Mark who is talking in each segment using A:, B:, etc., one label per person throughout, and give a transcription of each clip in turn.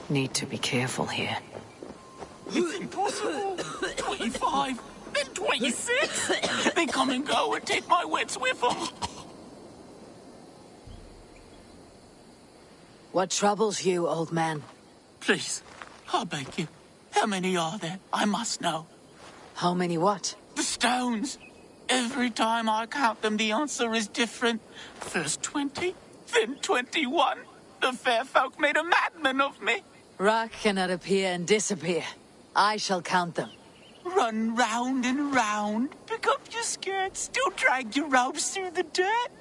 A: Need to be careful here.
B: It's impossible. 25, then 26. They come and go and take my wits with them.
A: What troubles you, old man?
B: Please, I beg you. How many are there? I must know.
A: How many what?
B: The stones. Every time I count them, the answer is different. First 20, then 21. The fair folk made a madman of me.
A: Rock cannot appear and disappear. I shall count them.
B: Run round and round, pick up your skirts, still drag your robes through the dirt.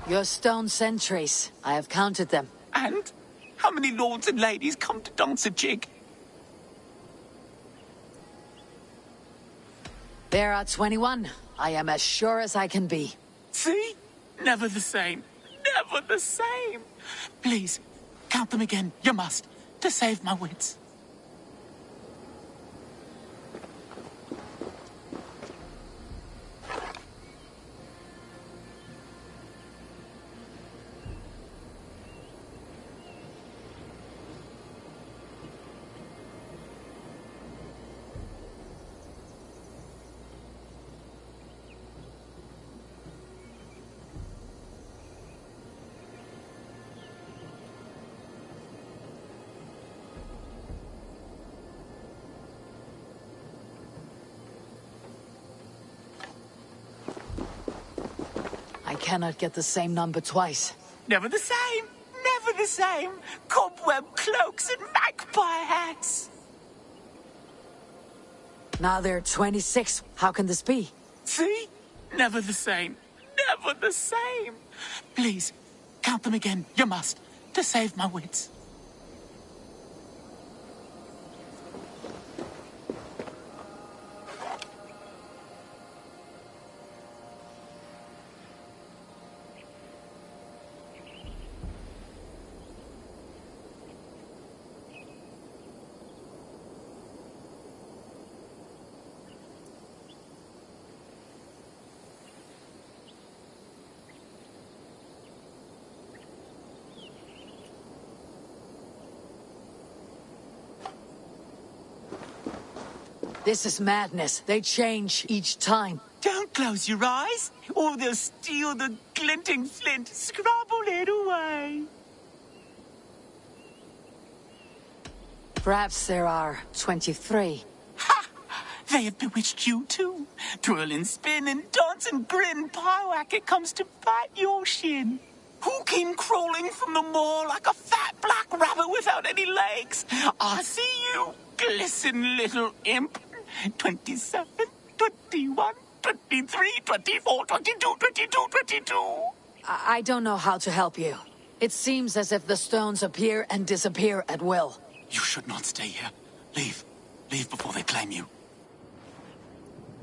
A: Your stone sentries. I have counted them.
B: And how many lords and ladies come to dance a jig?
A: There are 21. I am as sure as I can be.
B: See? Never the same. Never the same. Please, count them again. You must. To save my wits.
A: I cannot get the same number twice.
B: Never the same. Never the same. Cobweb cloaks and magpie hats.
A: Now there are 26. How can this be?
B: See? Never the same. Never the same. Please, count them again. You must. To save my wits.
A: This is madness. They change each time.
B: Don't close your eyes, or they'll steal the glinting flint. Scrabble it away.
A: Perhaps there are 23.
B: Ha! They have bewitched you too. Twirl and spin and dance and grin. Pyewack, it comes to bite your shin. Who came crawling from the moor like a fat black rabbit without any legs? I see you, glisten little imp. 27, 21, 23, 24, 22, 22, 22.
A: I don't know how to help you. It seems as if the stones appear and disappear at will.
B: You should not stay here. Leave. Leave before they claim you.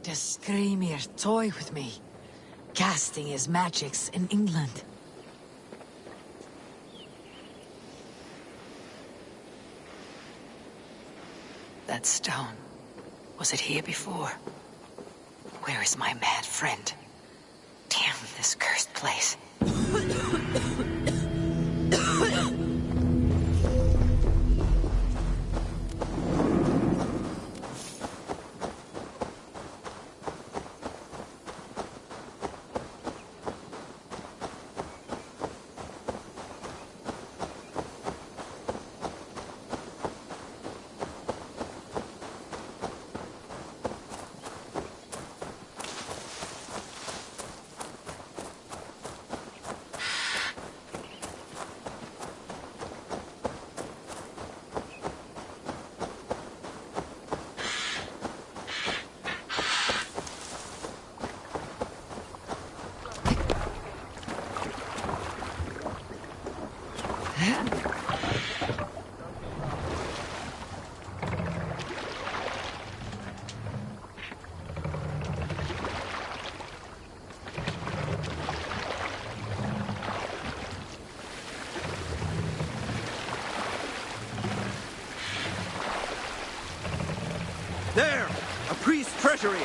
A: The Screamer toy with me, casting his magics in England. That stone, was it here before? Where is my mad friend? Damn this cursed place.
C: There! A priest's treasury!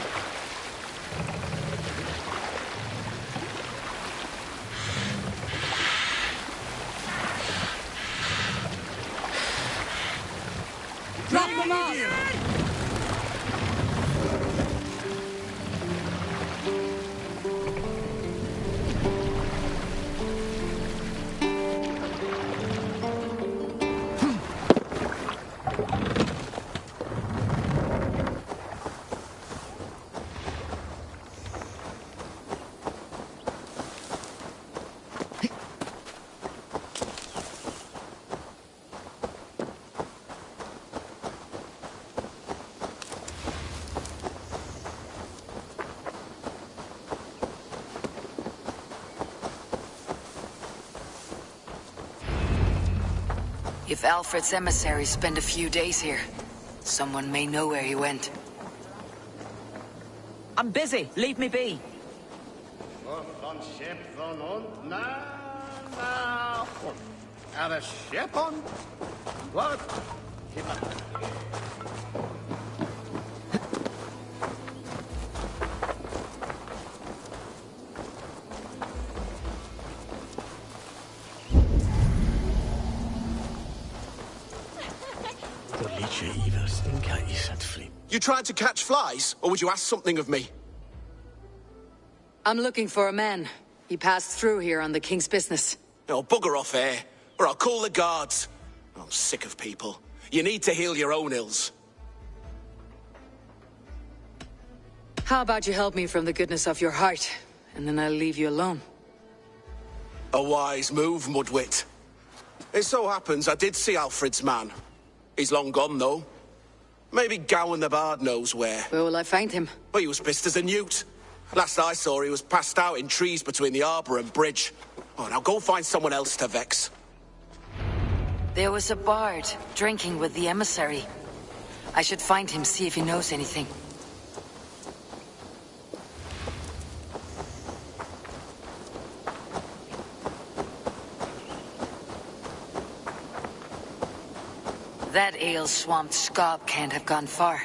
A: Drop them off! If Alfred's emissaries spend a few days here, someone may know where he went.
D: I'm busy. Leave me be.
C: Er det skepon? What?
E: You tried to catch flies, or would you ask something of me?
A: I'm looking for a man. He passed through here on the king's business.
E: No, bugger off here, or I'll call the guards. I'm sick of people. You need to heal your own ills.
A: How about you help me from the goodness of your heart, and then I'll leave you alone.
E: A wise move, Mudwit. It so happens I did see Alfred's man. He's long gone, though. Maybe Gowan the Bard knows where.
A: Where will I find him?
E: Well, he was pissed as a newt. Last I saw, he was passed out in trees between the arbour and bridge. Oh, now go find someone else to vex.
A: There was a bard drinking with the emissary. I should find him, see if he knows anything. That ale-swamped scob can't have gone far.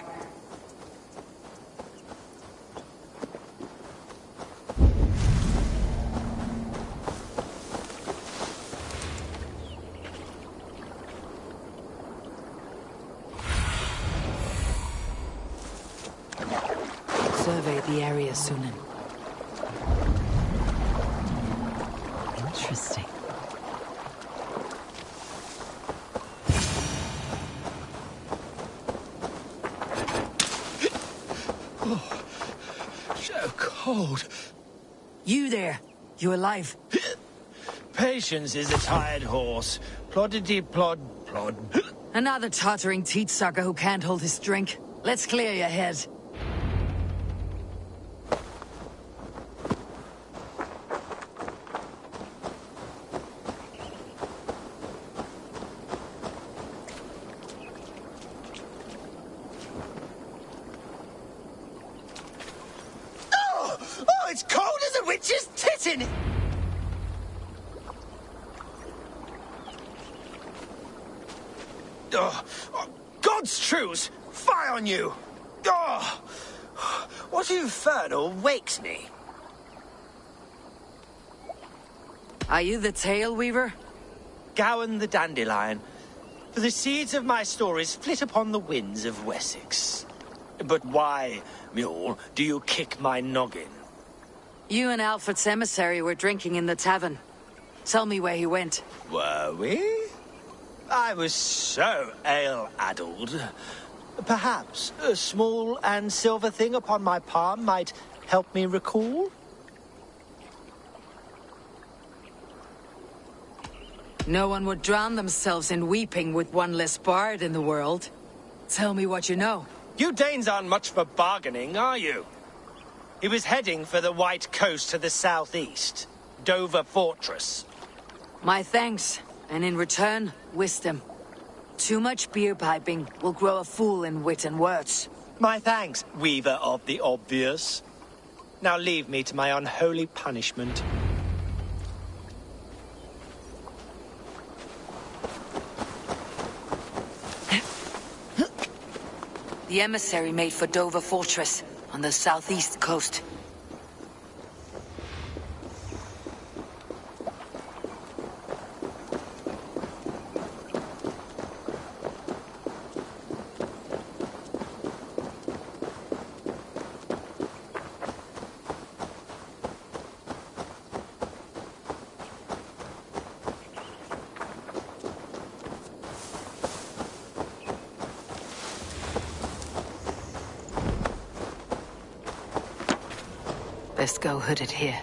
A: Survey the area, Sunan. Interesting.
F: So cold.
A: You there? You alive?
F: Patience is a tired horse. Ploddity plod plod.
A: Another tottering teat sucker who can't hold his drink. Let's clear your head.
F: a witch's tit in it! Oh, God's truths! Fie on you! Oh, what infernal wakes me?
A: Are you the Tale Weaver?
F: Gowan the Dandelion. For the seeds of my stories flit upon the winds of Wessex. But why, Mule, do you kick my noggin?
A: You and Alfred's emissary were drinking in the tavern. Tell me where he went.
F: Were we? I was so ale-addled. Perhaps a small and silver thing upon my palm might help me recall?
A: No one would drown themselves in weeping with one less bard in the world. Tell me what you know.
F: You Danes aren't much for bargaining, are you? He was heading for the White Coast to the southeast. Dover Fortress.
A: My thanks, and in return, wisdom. Too much beer piping will grow a fool in wit and words.
F: My thanks, Weaver of the Obvious. Now leave me to my unholy punishment.
A: The emissary made for Dover Fortress, on the southeast coast. Best go hooded here.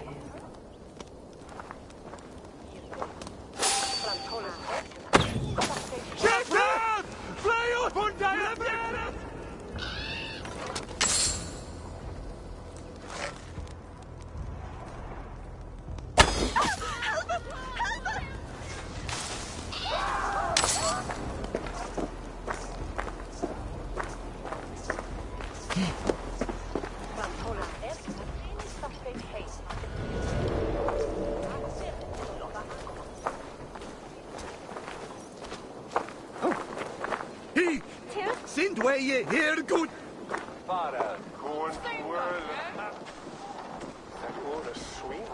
C: Sind wij je heer goed?
G: Para, going well. That order swing.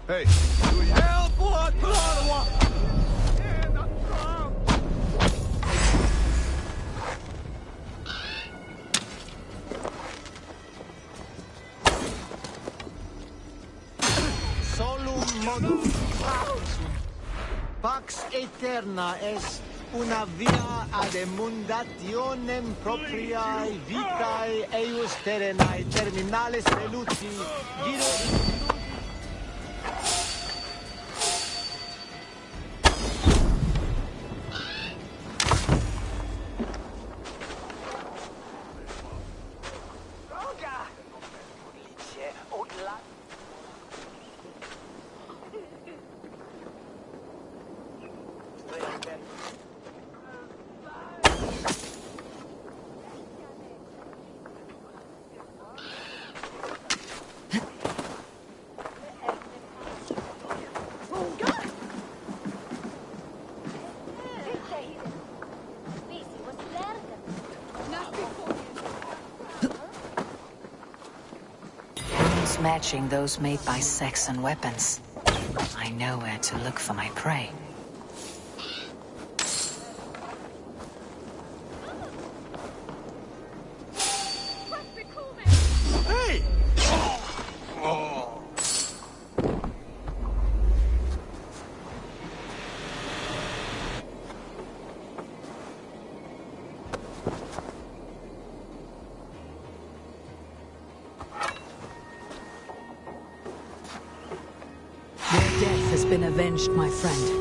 C: Hey, doe je help wat klaar?
H: Pax eterna est una via ad emundationem propriae vitae eius terrenae terminales veluti giro
A: Matching those made by Saxon weapons. I know where to look for my prey.
C: Hey!
A: Been avenged, my friend.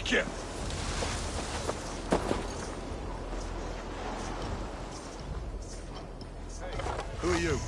C: take you! Who are you?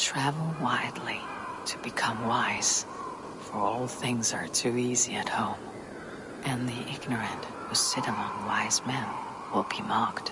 A: travel widely to become wise, for all things are too easy at home, and the ignorant who sit among wise men will be mocked.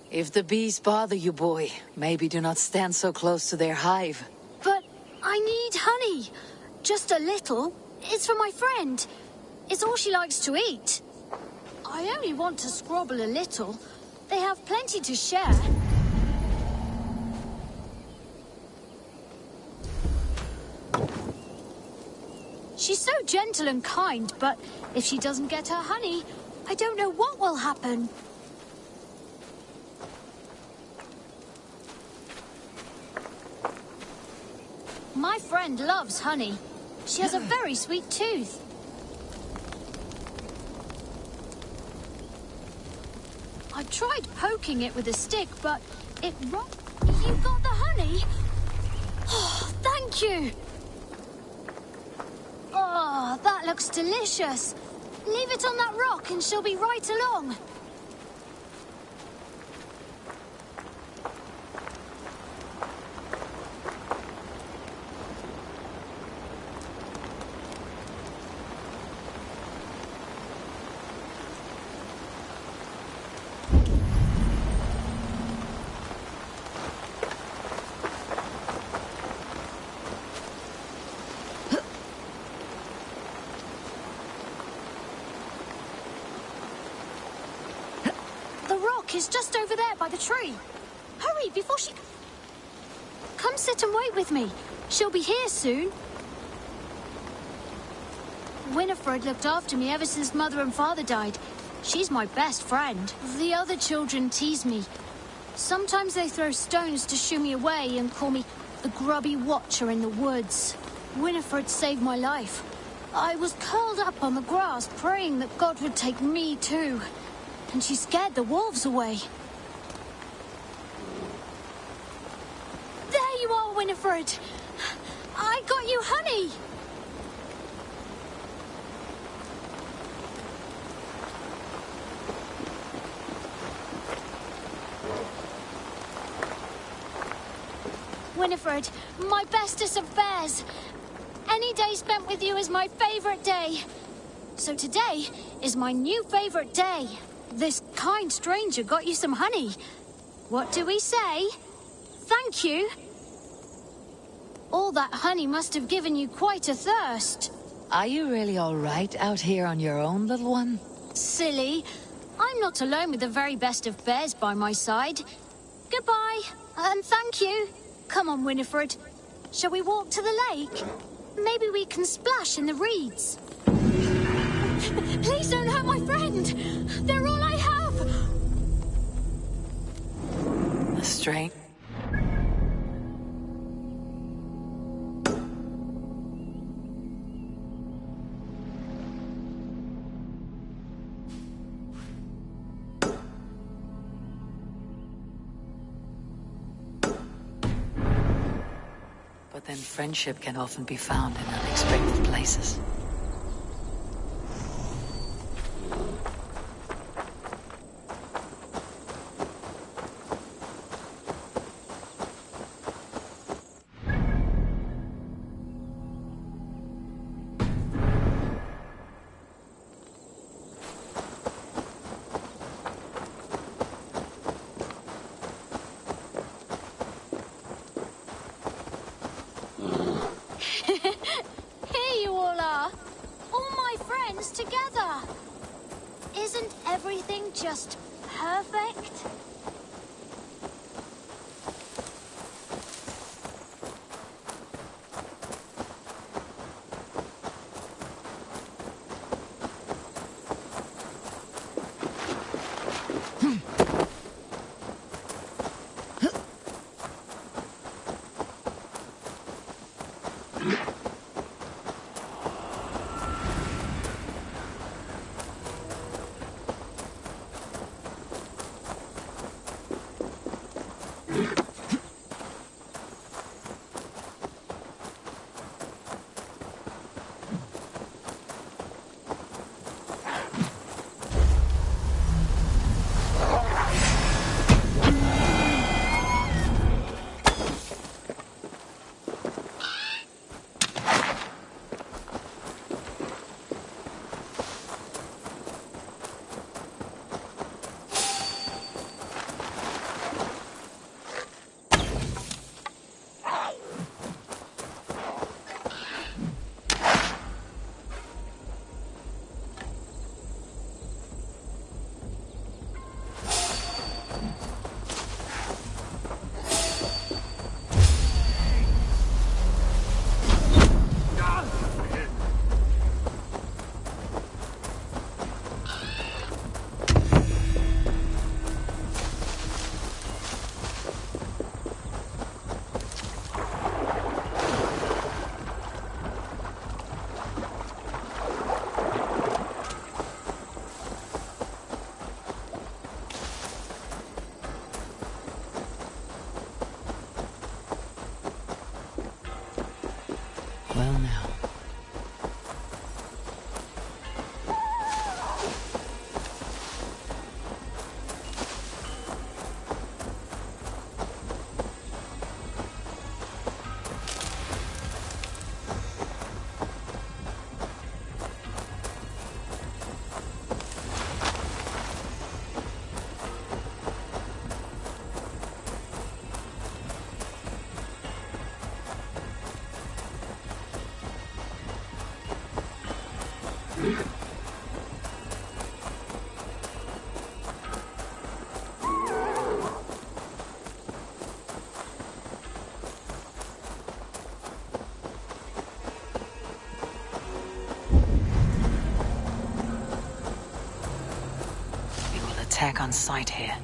A: If the bees bother you, boy, maybe do not stand so close to their hive.
I: But I need honey. Just a little. It's for my friend. It's all she likes to eat. I only want to scrabble a little. They have plenty to share. She's so gentle and kind, but if she doesn't get her honey, I don't know what will happen. My friend loves honey. She has a very sweet tooth. I tried poking it with a stick, but it rocked. You got the honey? Oh, thank you. Oh, that looks delicious. Leave it on that rock and she'll be right along. Is just over there by the tree. Hurry before she... Come sit and wait with me. She'll be here soon. Winifred looked after me ever since Mother and Father died. She's my best friend. The other children tease me. Sometimes they throw stones to shoo me away and call me the grubby watcher in the woods. Winifred saved my life. I was curled up on the grass praying that God would take me too. And she scared the wolves away. There you are, Winifred. I got you honey. Winifred, my bestest of bears. Any day spent with you is my favorite day. So today is my new favorite day. This kind stranger got you some honey. What do we say? Thank you. All that honey must have given you quite a thirst.
A: Are you really all right out here on your own, little one?
I: Silly. I'm not alone with the very best of bears by my side. Goodbye, and thank you. Come on, Winifred. Shall we walk to the lake? Maybe we can splash in the reeds. Please don't hurt my friend. They're all I have.
A: The strength. But then friendship can often be found in unexpected places.
I: things together. Isn't everything just perfect?
A: Well now. We will attack on sight here.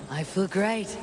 A: I feel great.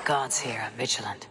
A: Guards here are vigilant.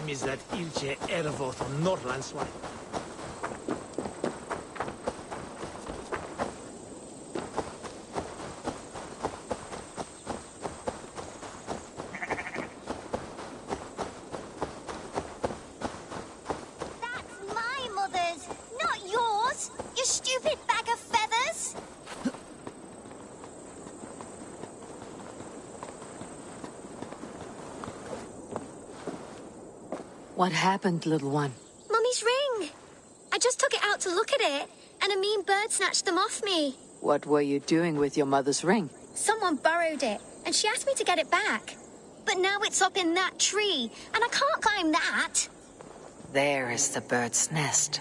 H: Is that Ilche Ervoth on Norlandswine?
I: That's my mother's, not yours, you stupid bag of feathers.
A: What happened, little one?
J: Mummy's ring. I just took it out to look at it, and a mean bird snatched them off me.
A: What were you doing with your mother's ring?
J: Someone borrowed it, and she asked me to get it back. But now it's up in that tree, and I can't climb that.
A: There is the bird's nest.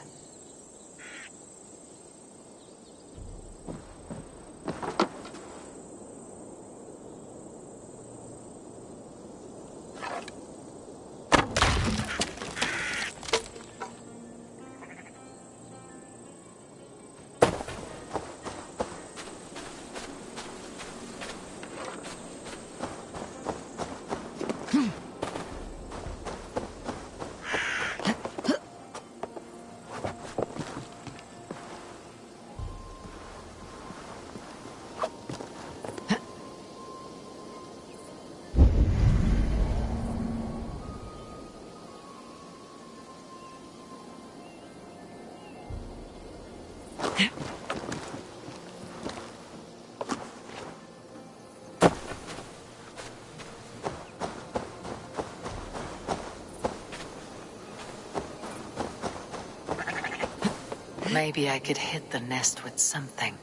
A: Maybe I could hit the nest with something.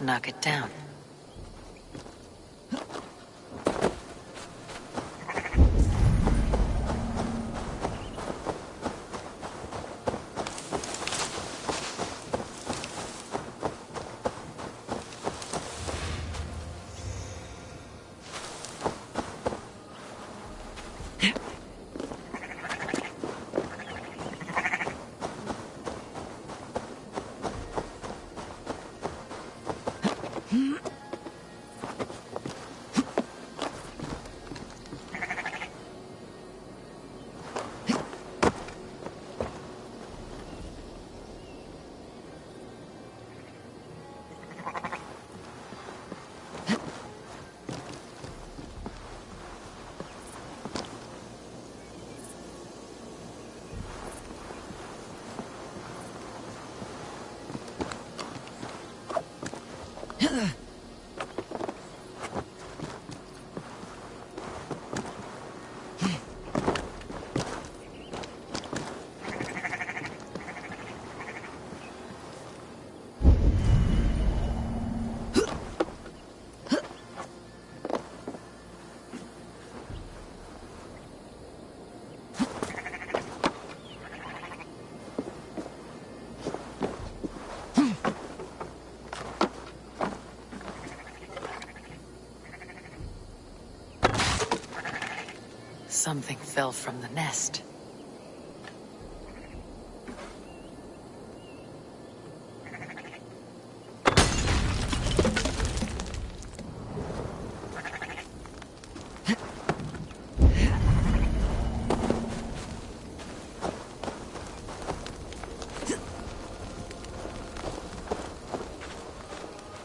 A: Knock it down. Something fell from the nest.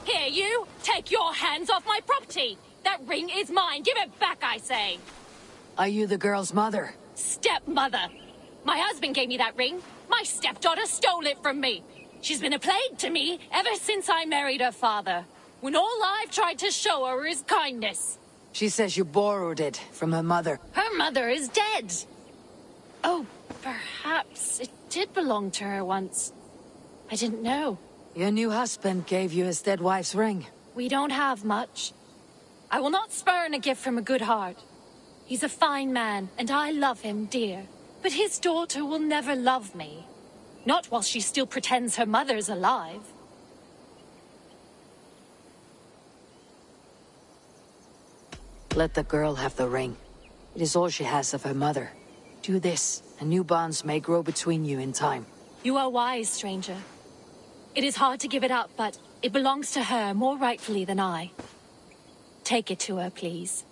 K: Here, you! Take your hands off my property! That ring is mine! Give it back, I say!
A: Are you the girl's mother?
K: Stepmother! My husband gave me that ring. My stepdaughter stole it from me. She's been a plague to me ever since I married her father, when all I've tried to show her is kindness.
A: She says you borrowed it from her mother.
K: Her mother is dead. Oh, perhaps it did belong to her once. I didn't know.
A: Your new husband gave you his dead wife's ring.
K: We don't have much. I will not spurn a gift from a good heart. He's a fine man, and I love him dear. But his daughter will never love me. Not while she still pretends her mother's alive.
A: Let the girl have the ring. It is all she has of her mother. Do this, and new bonds may grow between you in time.
K: You are wise, stranger. It is hard to give it up, but it belongs to her more rightfully than I. Take it to her, please.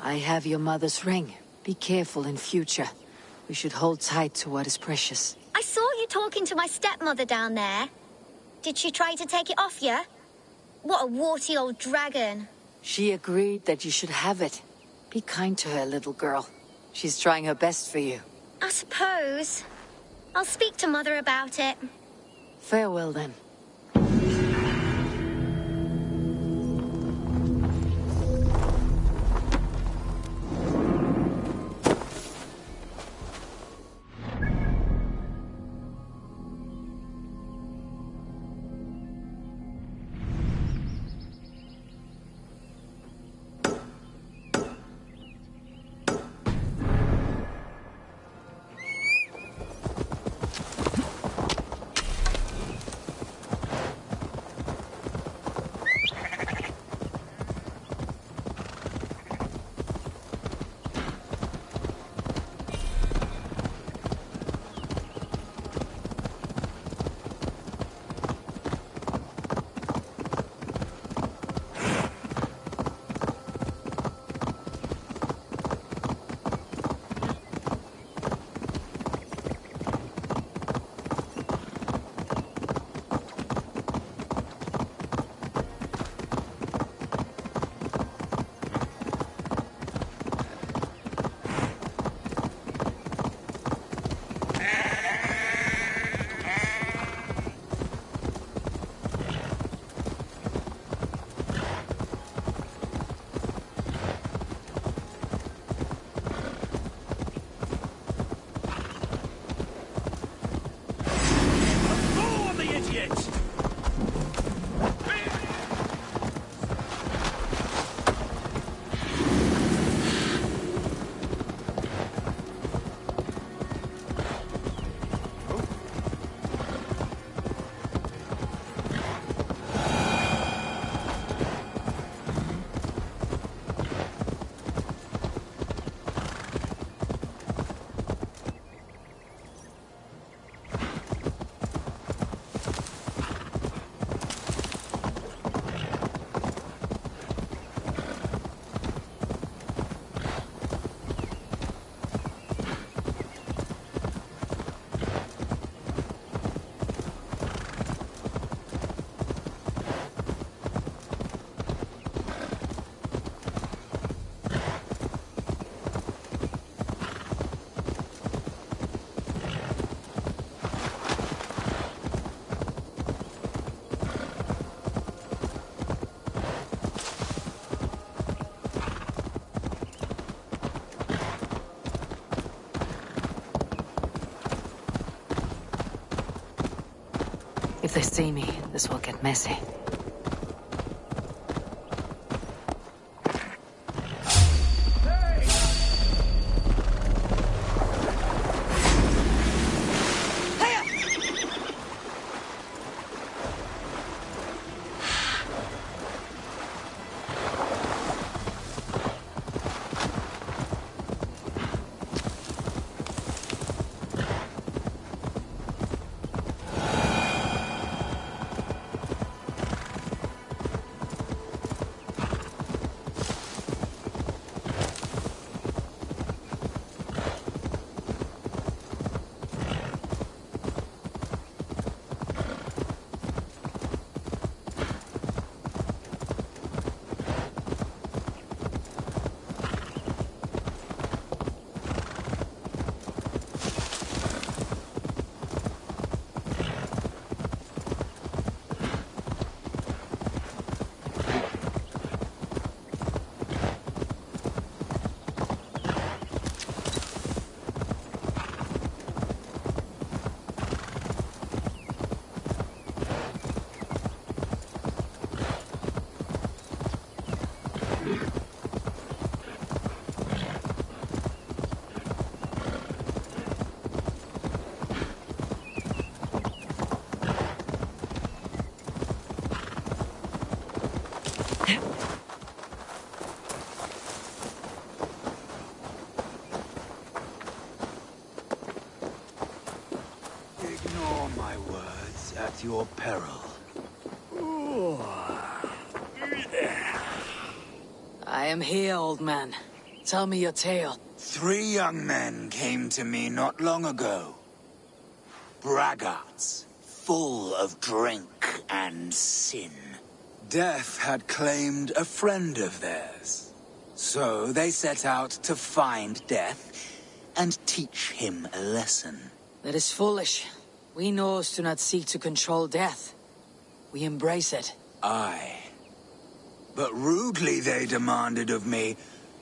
A: I have your mother's ring. Be careful in future. We should hold tight to what is precious.
J: I saw you talking to my stepmother down there. Did she try to take it off you? What a warty old dragon.
A: She agreed that you should have it. Be kind to her, little girl. She's trying her best for you.
J: I suppose. I'll speak to Mother about it.
A: Farewell, then. If they see me, this will get messy.
L: Ignore my words at your peril.
A: I am here, old man. Tell me your tale.
L: 3 young men came to me not long ago. Braggarts, full of drink and sin. Death had claimed a friend of theirs. So they set out to find Death and teach him a lesson.
D: That is foolish. We Norse do not seek to control death. We embrace it.
L: Aye. But rudely they demanded of me,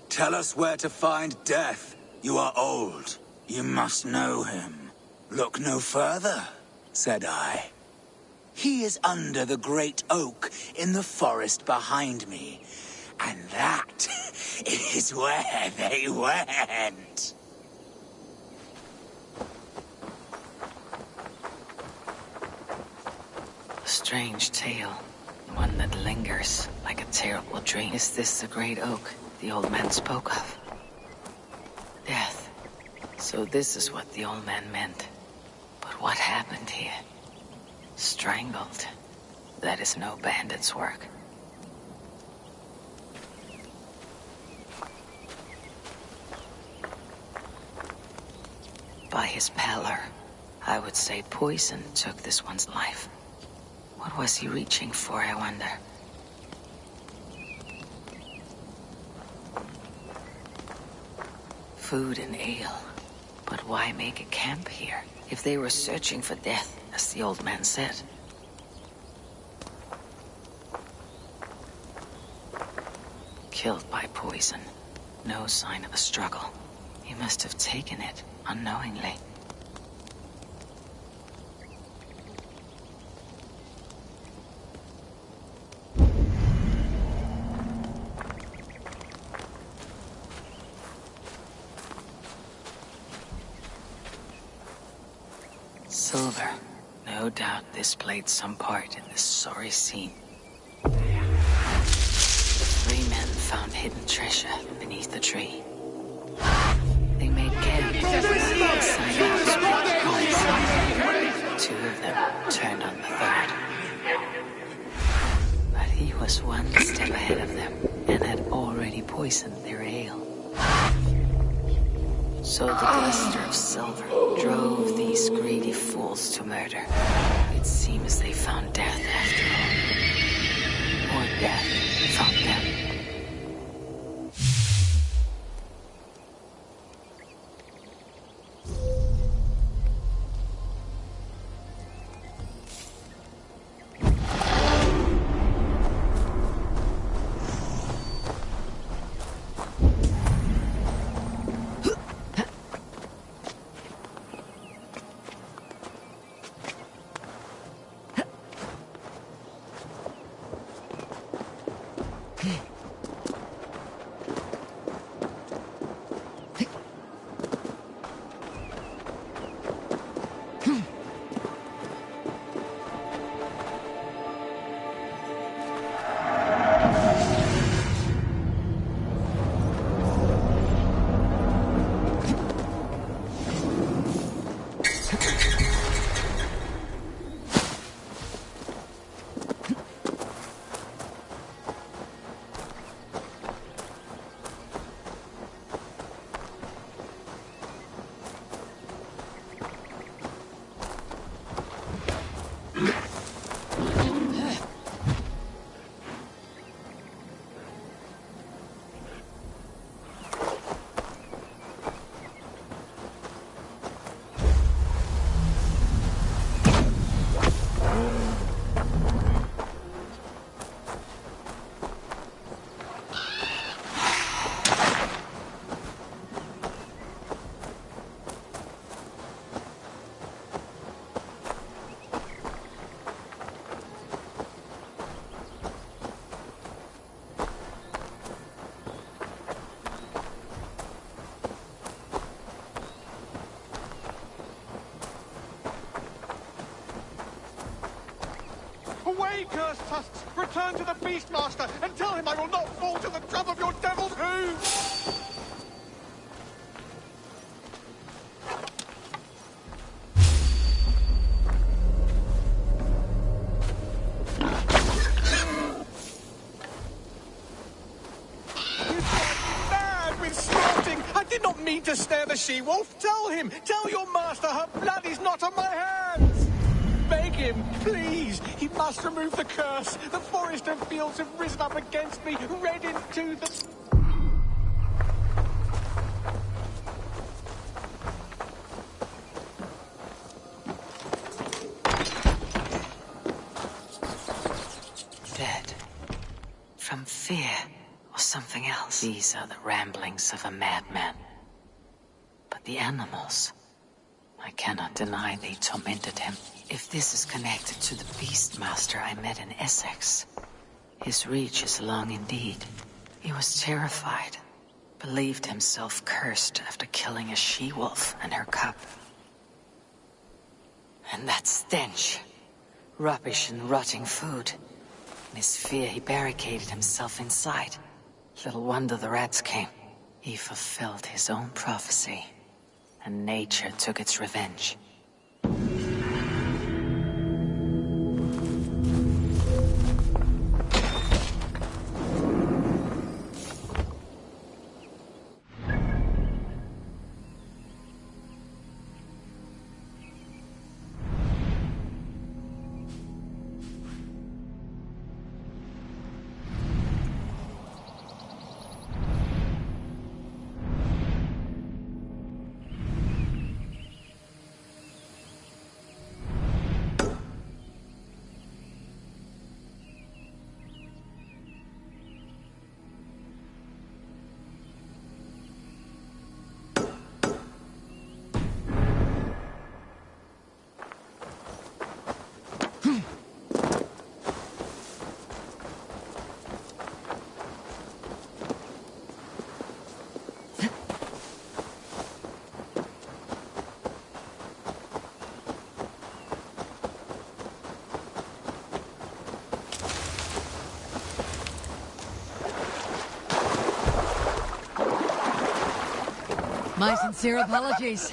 L: tell us where to find death. You are old. You must know him. Look no further, said I. He is under the great oak in the forest behind me. And that is where they went.
A: A strange tale. One that lingers like a terrible dream. Is this the great oak the old man spoke of? Death. So this is what the old man meant. But what happened here? Strangled. That is no bandit's work. By his pallor, I would say poison took this one's life. What was he reaching for, I wonder? Food and ale. But why make a camp here, if they were searching for death, as the old man said? Killed by poison. No sign of a struggle. He must have taken it unknowingly. Silver. No doubt this played some part in this sorry scene. The three men found hidden treasure beneath the tree. They made camp inside a house with promise. Two of them turned on the third. But he was one step ahead of them and had already poisoned their ale. So the glister of silver drove these greedy fools to murder. It seems they found death after all. Or death found them.
C: Away, cursed tusks! Return to the Beastmaster and tell him I will not fall to the drum of your devil's hooves! I did not mean to snare the she-wolf. Tell him! Tell your master her blood is not on my hands! Beg him, please! He must remove the curse! The forest and fields have risen up against me, red into the...
A: was something else. These are the ramblings of a madman. But the animals, I cannot deny they tormented him. If this is connected to the Beastmaster I met in Essex, his reach is long indeed. He was terrified, believed himself cursed after killing a she-wolf and her cub. And that stench, rubbish and rotting food. In his fear, he barricaded himself inside. Little wonder the rats came. He fulfilled his own prophecy, and nature took its revenge.
D: My sincere apologies.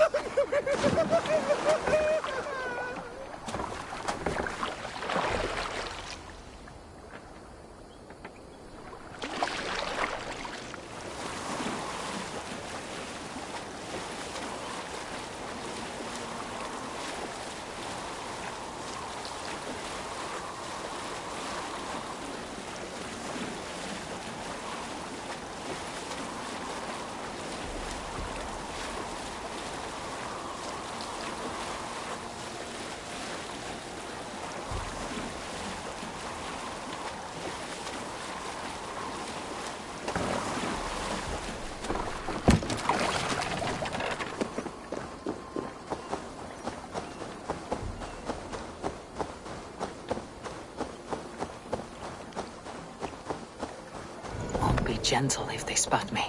A: Gentle if they spot me.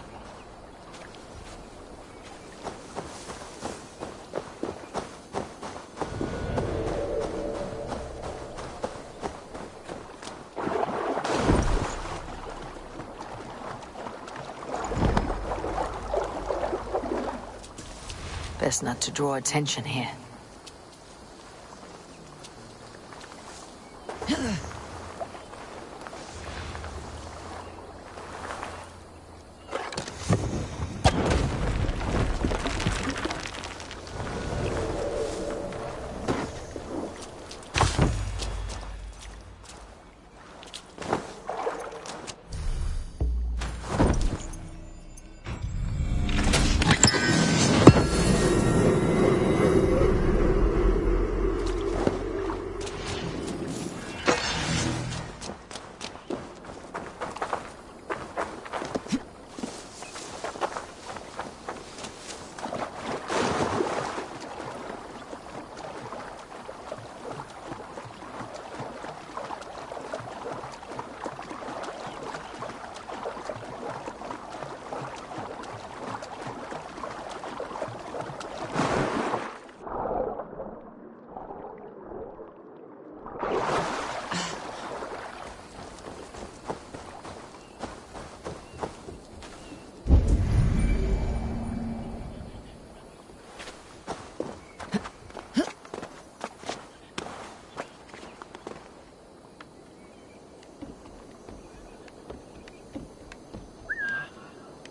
A: Best not to draw attention here.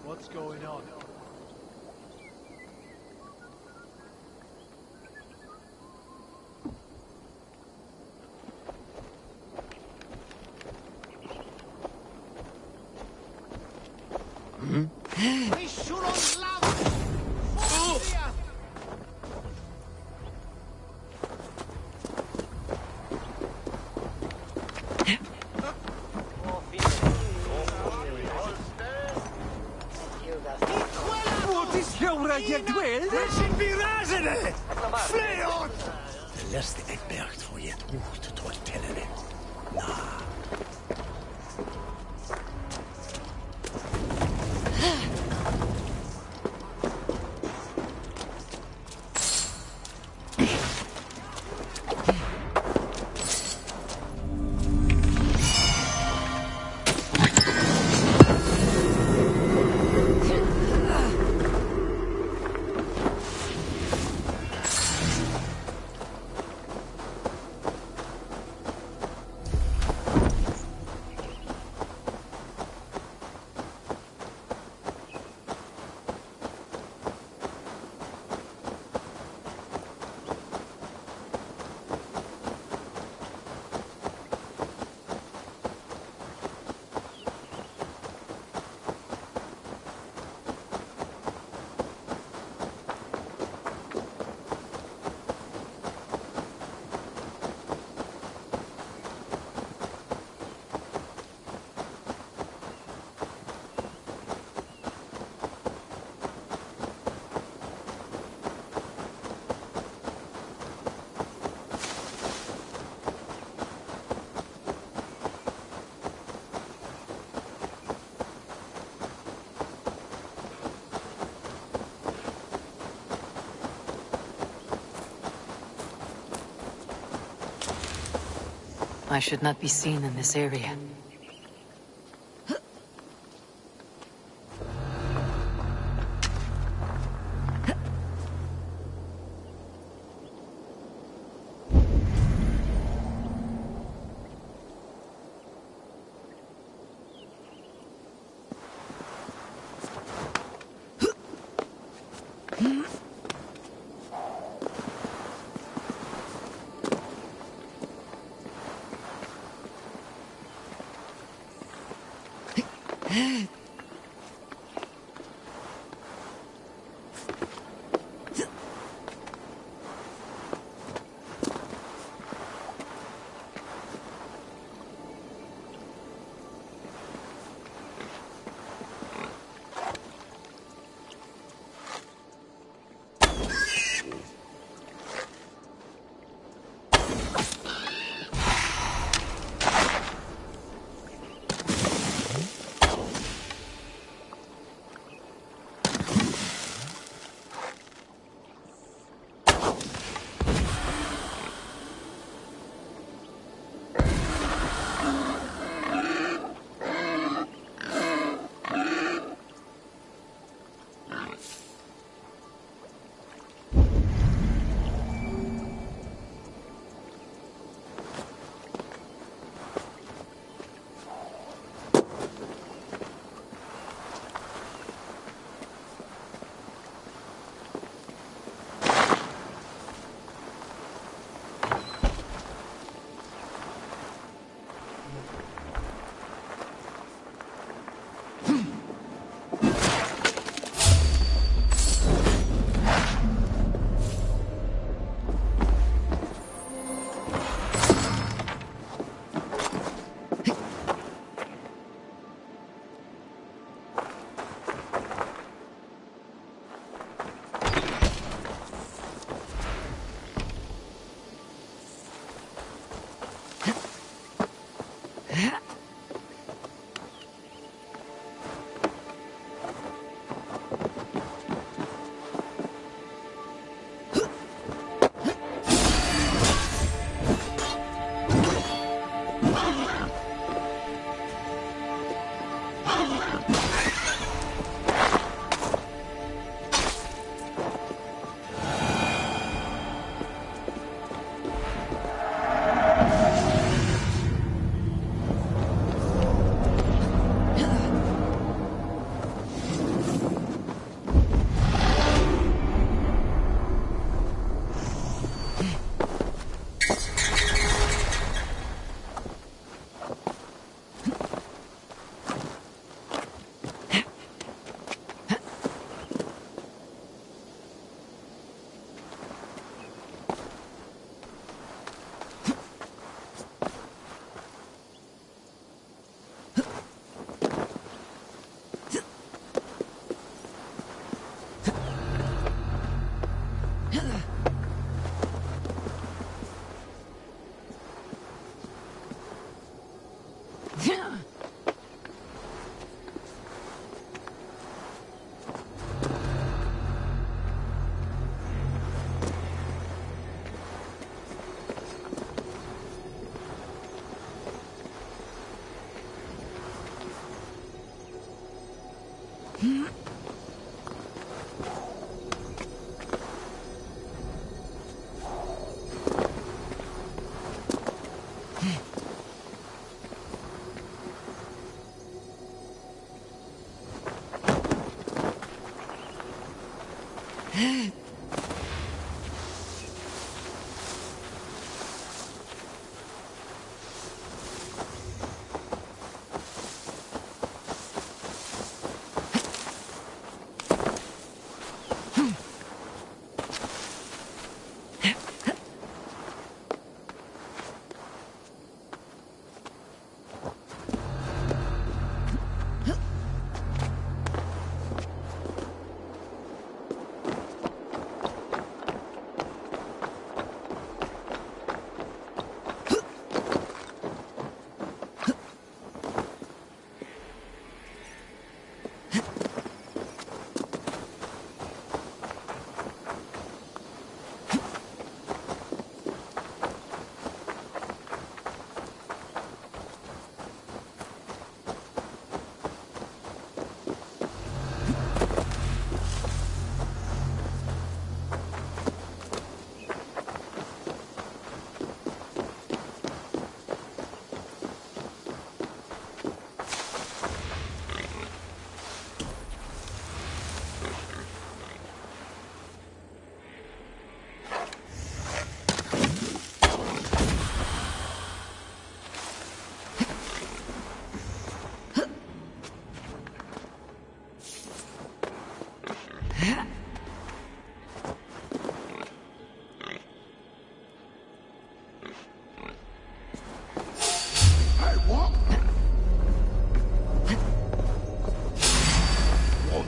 C: What's going on? Cewreg i'r dwyl? Sy'n firas yna! Ffleon!
H: Läste ett berg för ett ord tål tellene.
D: I should not be seen in this area.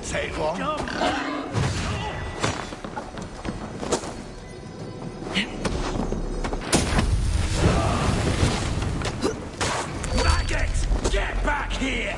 H: Take long. Maggots! Get back here!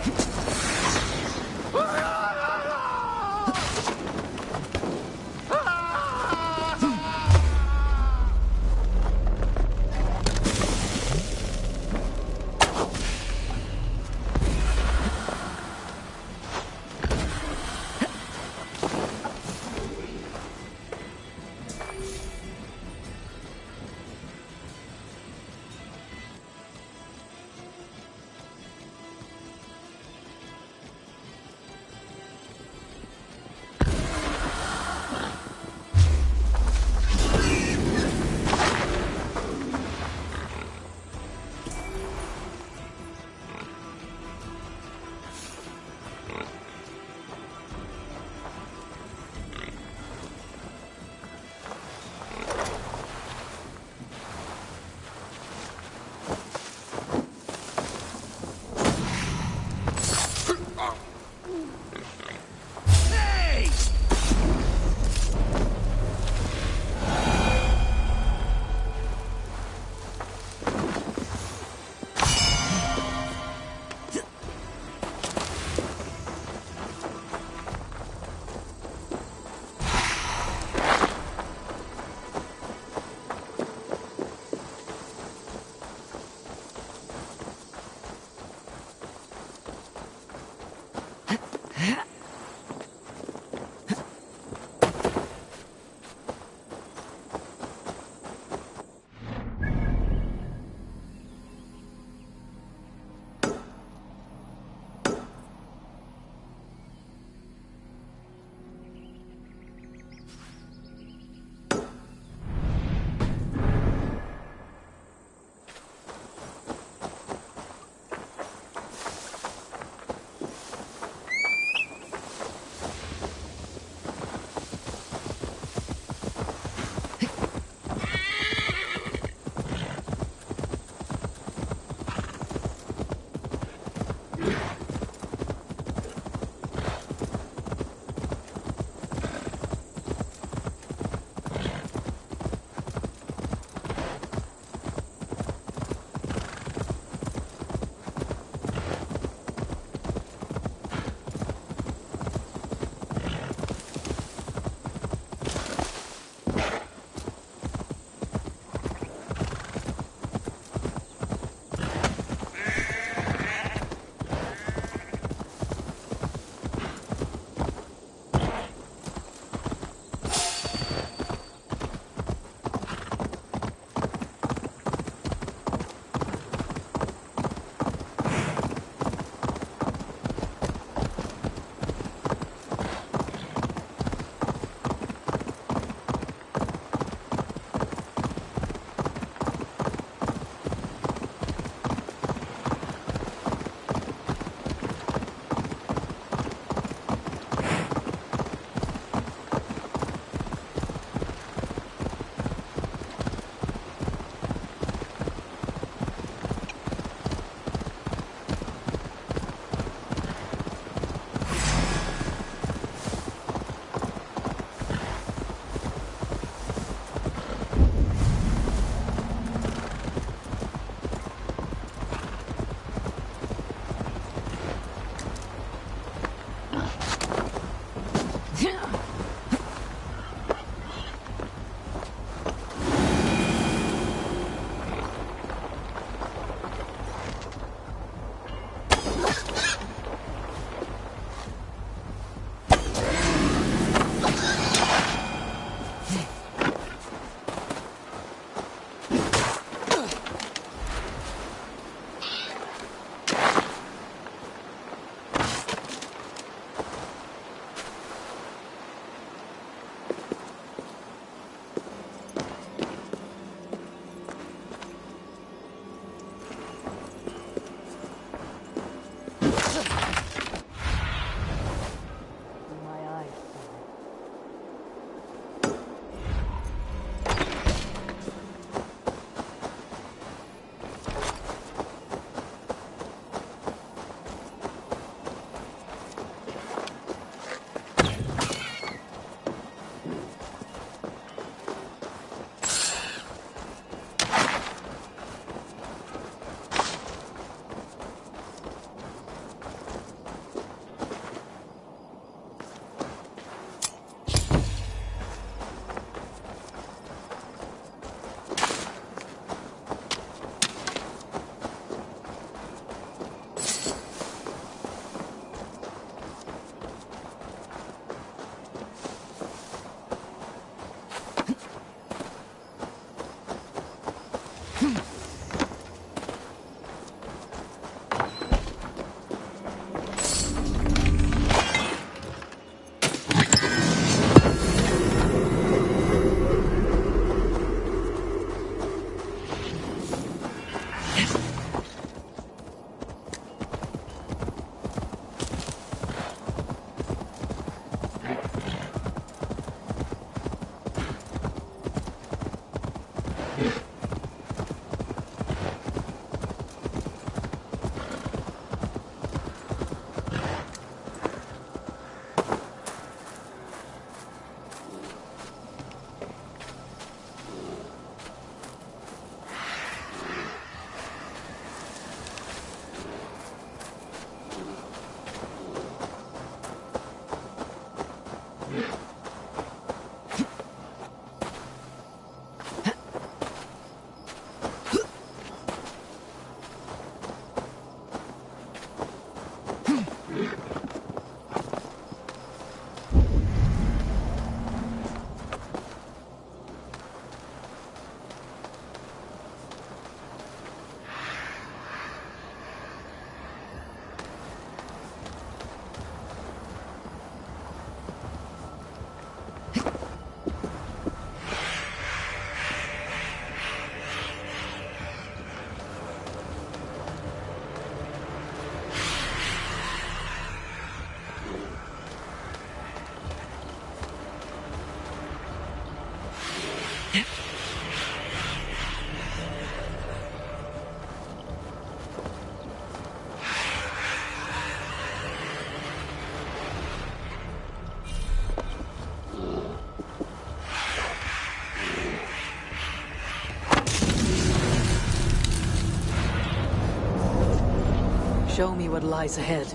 D: Show me what lies ahead.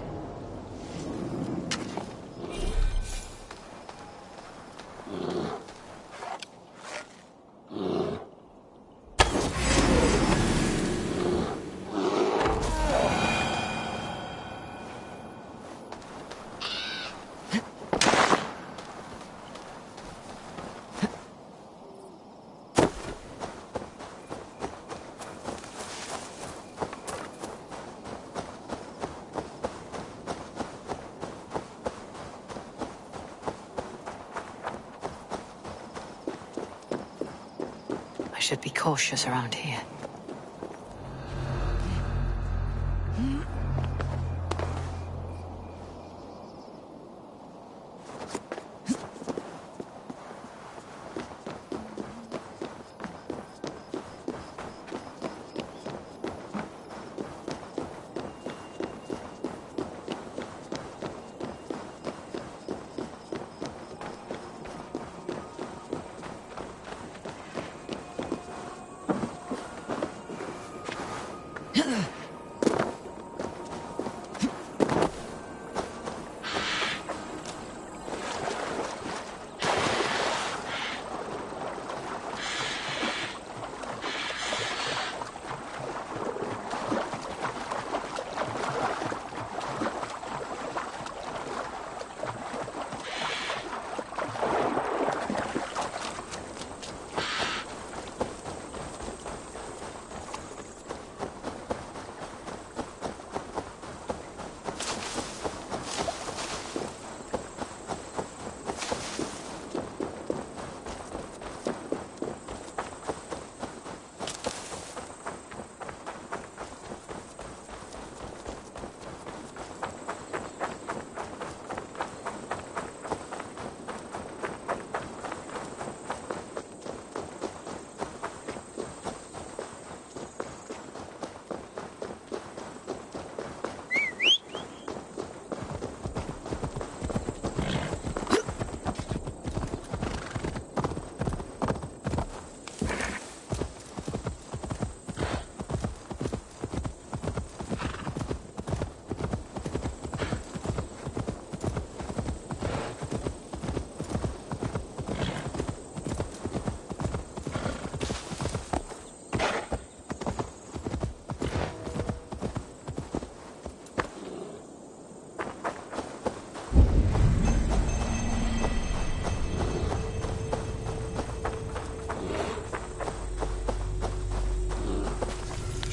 A: I should be cautious around here.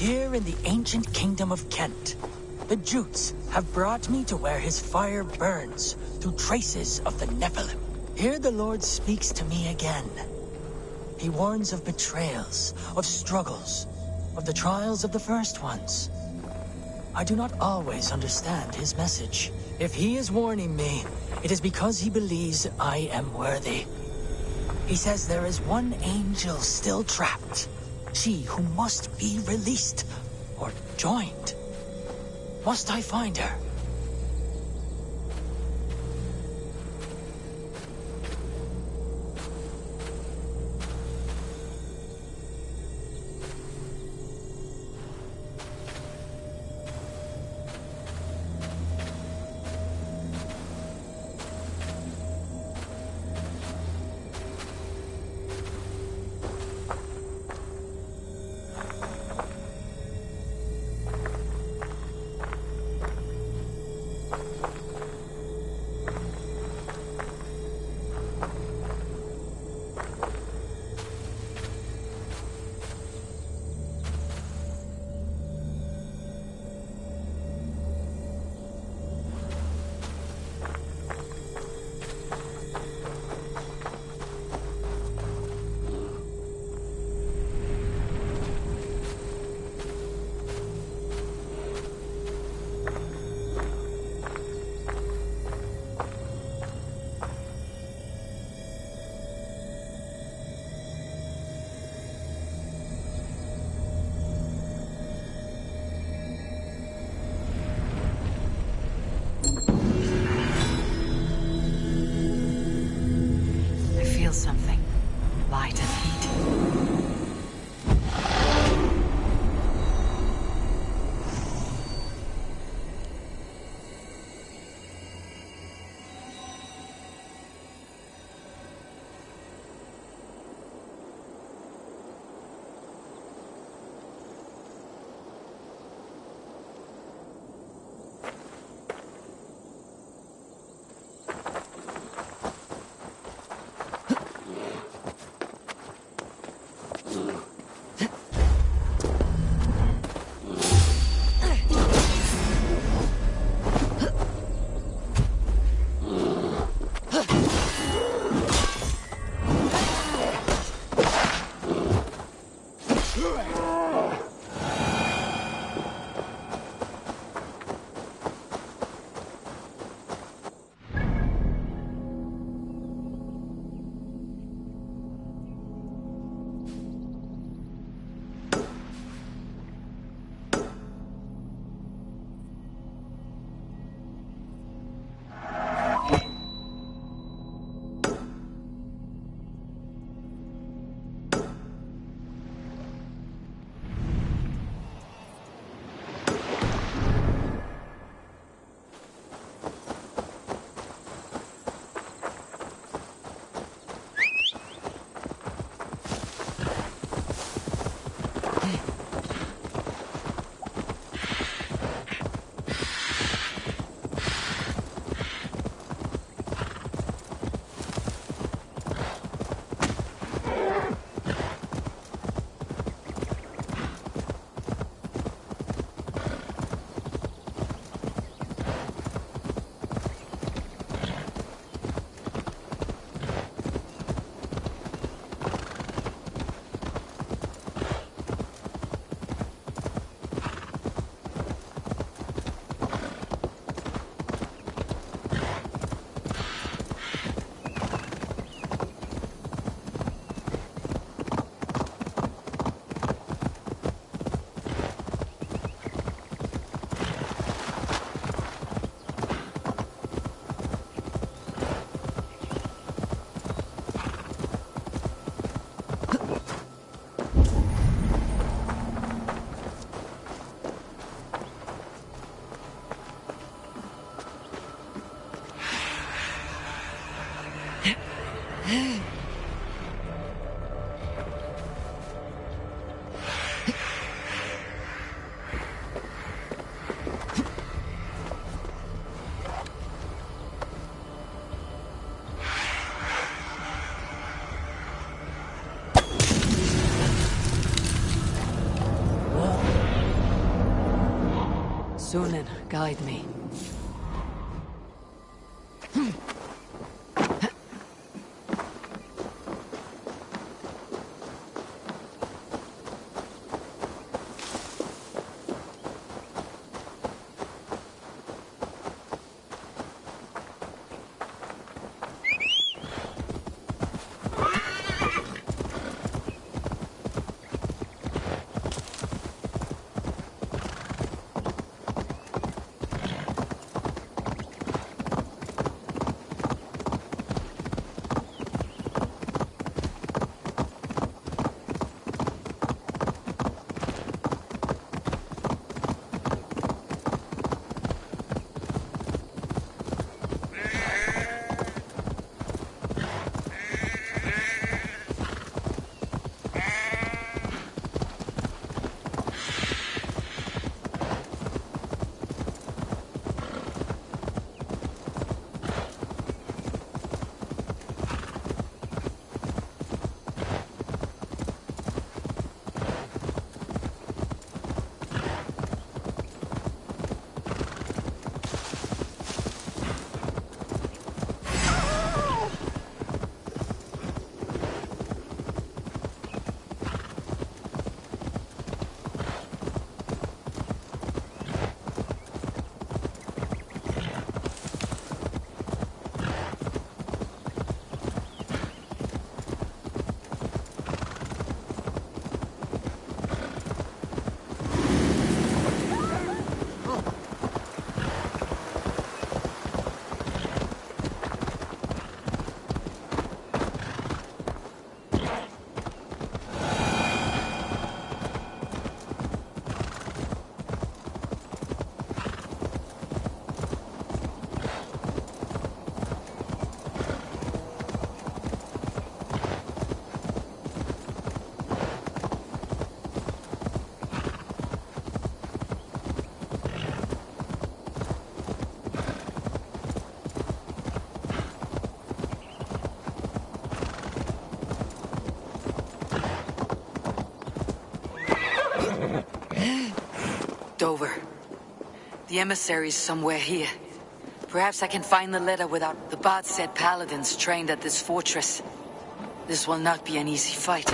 M: Here in the ancient kingdom of Kent, the Jutes have brought me to where his fire burns through traces of the Nephilim. Here the Lord speaks to me again. He warns of betrayals, of struggles, of the trials of the first ones. I do not always understand his message. If he is warning me, it is because he believes I am worthy. He says there is one angel still trapped. She who must be released or joined. Must I find her?
D: Sunan, guide me. Dover. The emissary's somewhere here. Perhaps I can find the letter without the Bard said paladins trained at this fortress. This will not be an easy fight.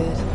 A: good.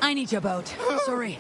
N: I need your boat. Sorry.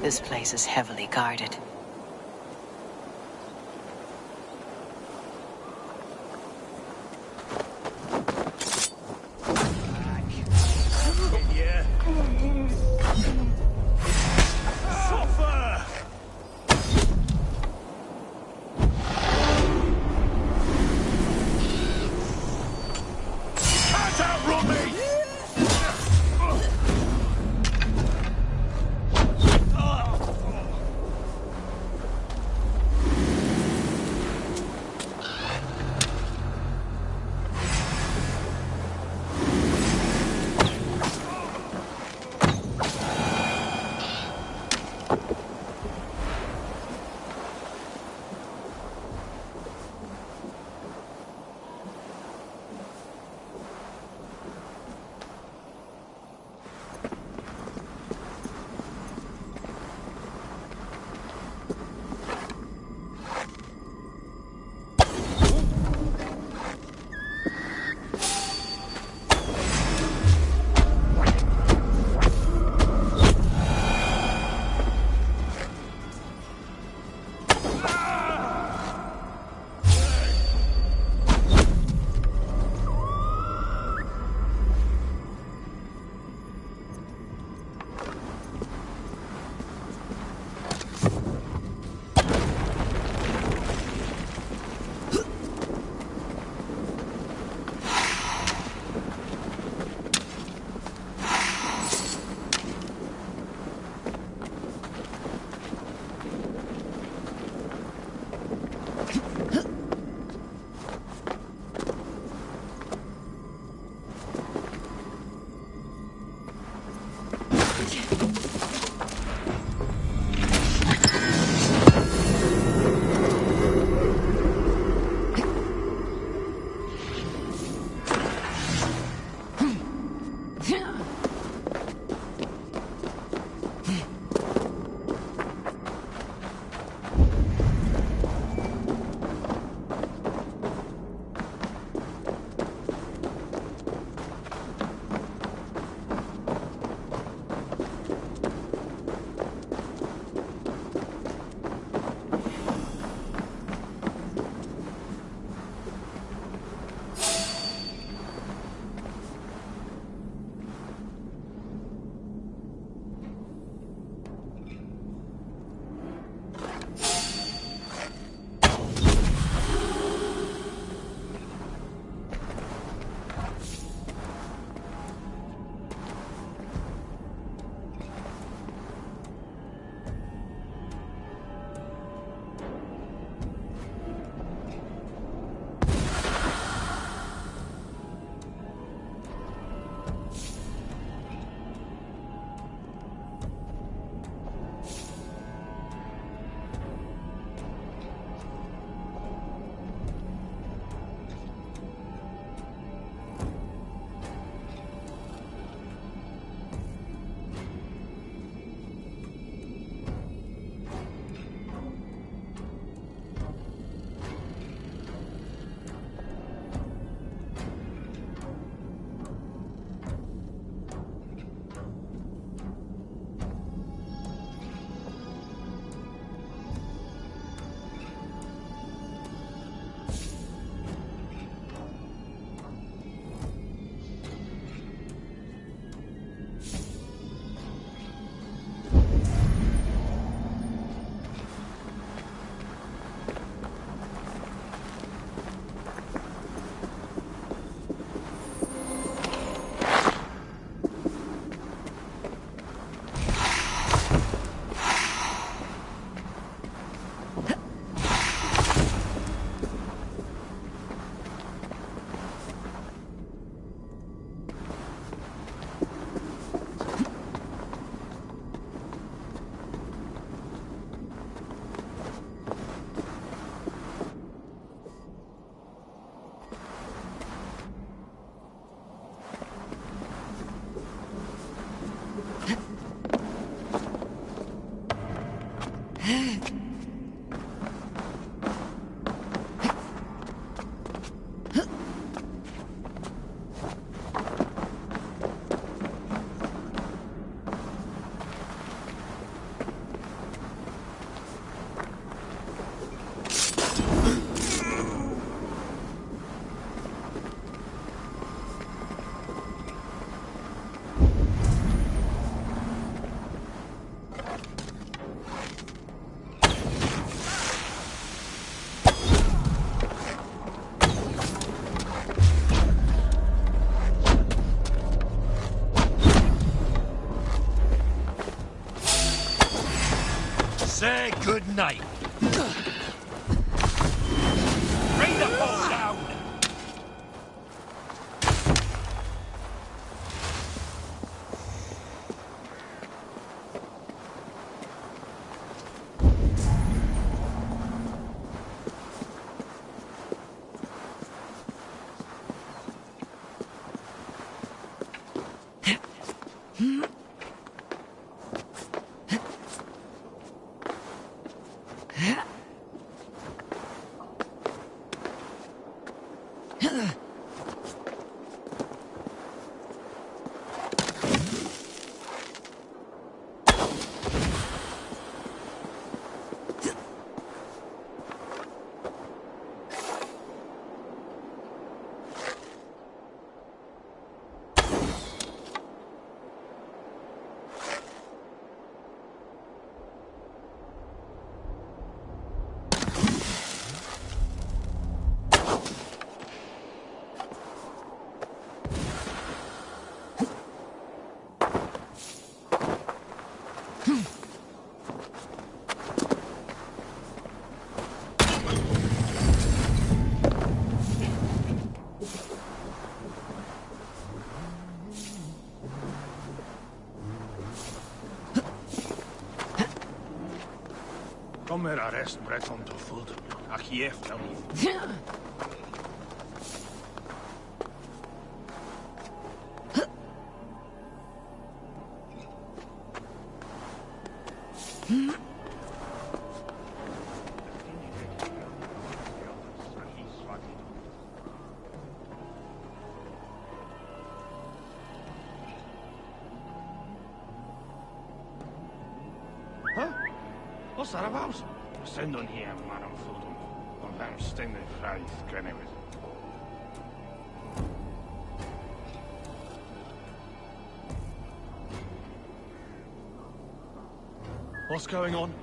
A: This place is heavily guarded.
H: Say good night. Bring the boat down!
G: Kommer arrest Breton to food. Achiev Tami. What's that about? Send on here, man, I'm food. On them sting the Christ, Grenewith. What's going on?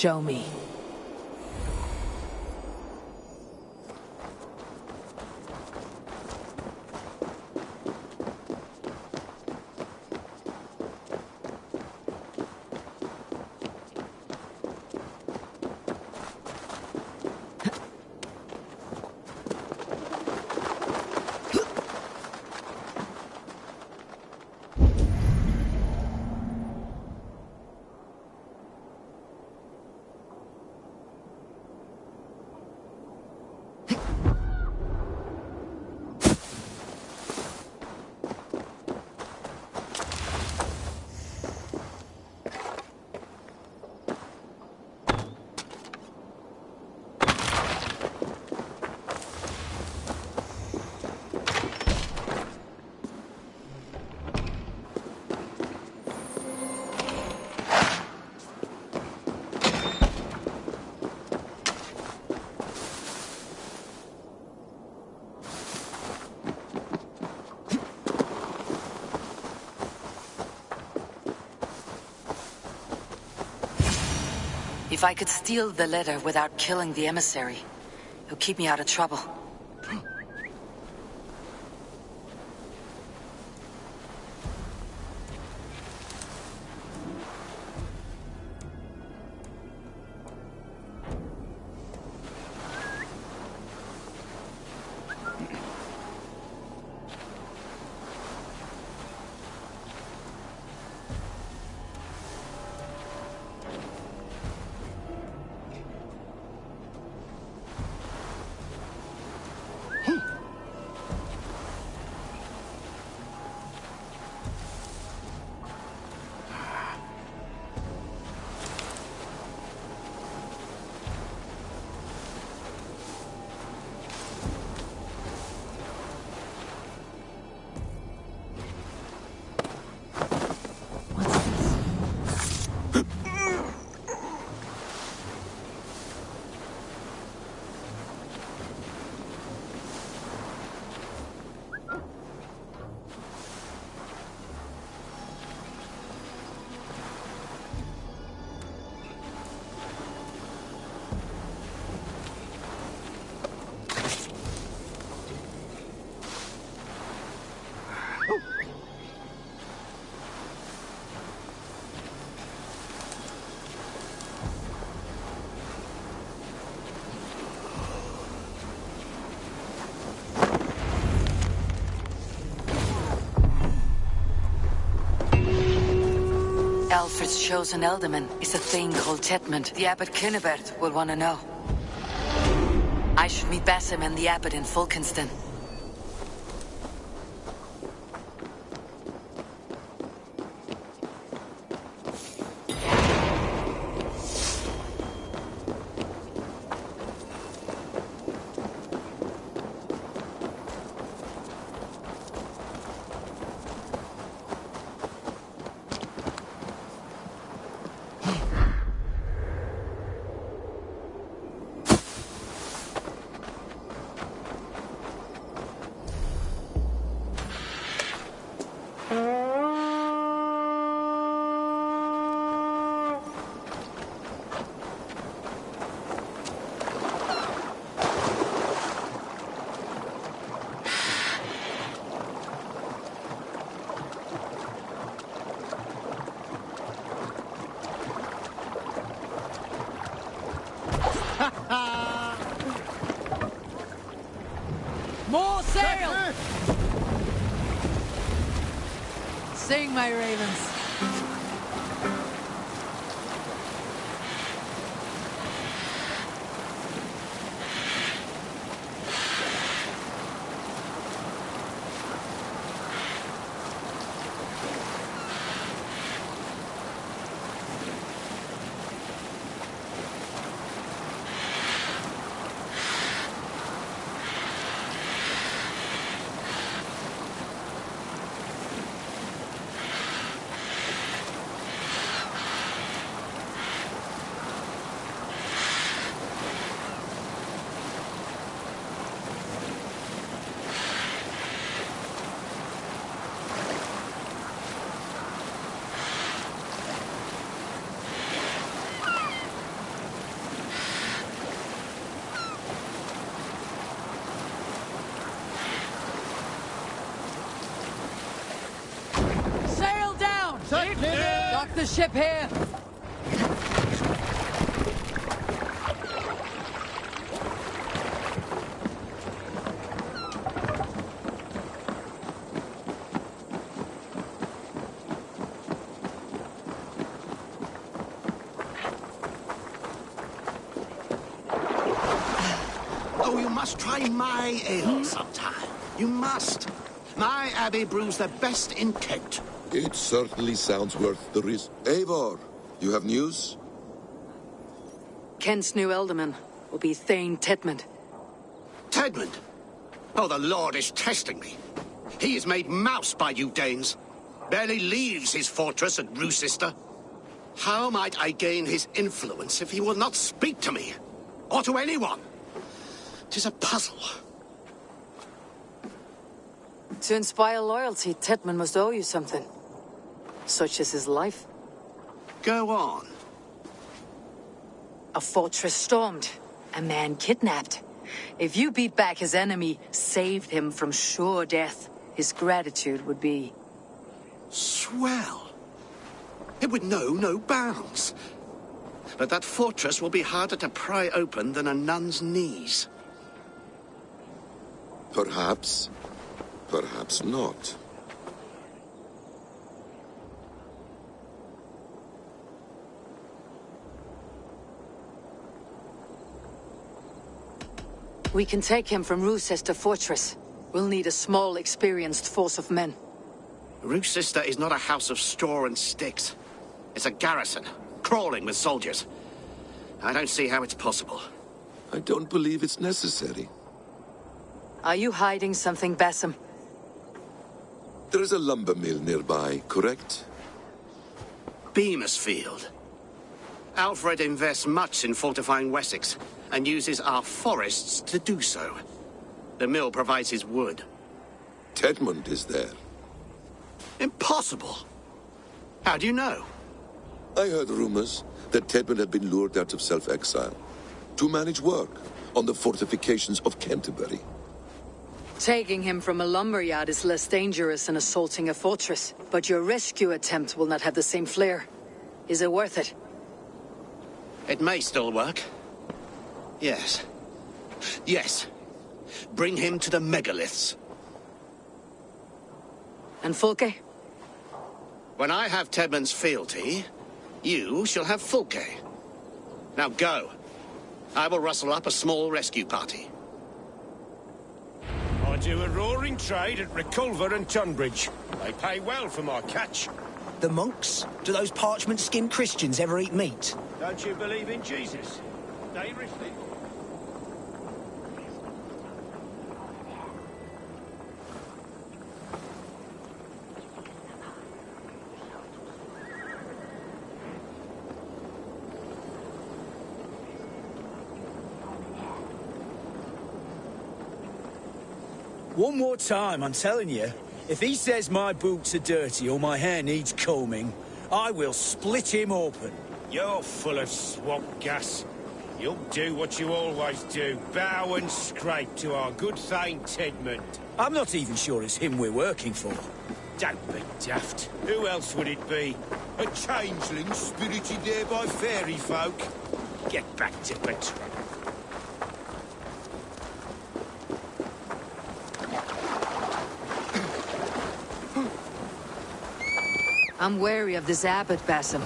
D: Show me. If I could steal the letter without killing the emissary, it would keep me out of trouble. Alfred's chosen ealdorman is a thing called Tetmund. The Abbot Kinnebert will want to know. I should meet Basim and the Abbot in Fulkenston.
N: More sail! Sing, my ravens. Dock the ship here!
E: Oh, you must try my ale sometime. You must. My abbey brews the best in Kent.
O: It certainly sounds worth the risk. Eivor, you have news?
D: Kent's new alderman will be Thane Tedmund.
E: Tedmund? Oh, the Lord is testing me. He is made mouse by you Danes. Barely leaves his fortress at Rochester. How might I gain his influence if he will not speak to me? Or to anyone? 'Tis a puzzle.
D: To inspire loyalty, Tedmund must owe you something. Such as his life.
E: Go on.
D: A fortress stormed. A man kidnapped. If you beat back his enemy, saved him from sure death, his gratitude would be...
E: Swell. It would know no bounds. But that fortress will be harder to pry open than a nun's knees.
O: Perhaps. Perhaps not.
D: We can take him from Rochester Fortress. We'll need a small, experienced force of men.
E: Rochester is not a house of straw and sticks. It's a garrison, crawling with soldiers. I don't see how it's possible.
O: I don't believe it's necessary.
D: Are you hiding something, Bassam?
O: There is a lumber mill nearby, correct?
E: Beamisfield. Alfred invests much in fortifying Wessex, and uses our forests to do so. The mill provides his wood.
O: Tedmund is there.
E: Impossible! How do you know?
O: I heard rumors that Tedmund had been lured out of self-exile to manage work on the fortifications of Canterbury.
D: Taking him from a lumberyard is less dangerous than assaulting a fortress, but your rescue attempt will not have the same flair. Is it worth it?
E: It may still work. Yes. Yes. Bring him to the megaliths.
D: And Fulke?
E: When I have Tedmund's fealty, you shall have Fulke. Now go. I will rustle up a small rescue party.
G: I do a roaring trade at Reculver and Tunbridge. They pay well for my catch.
P: The monks? Do those parchment-skinned Christians ever eat meat?
G: Don't you believe in Jesus? They reflect.
P: One more time, I'm telling you. If he says my boots are dirty or my hair needs combing, I will split him open.
G: You're full of swamp gas. You'll do what you always do, bow and scrape to our good Thane Tedmund.
P: I'm not even sure it's him we're working for.
G: Don't be daft. Who else would it be? A changeling spirited there by fairy folk? Get back to patrol.
D: I'm wary of this abbot, Bassam.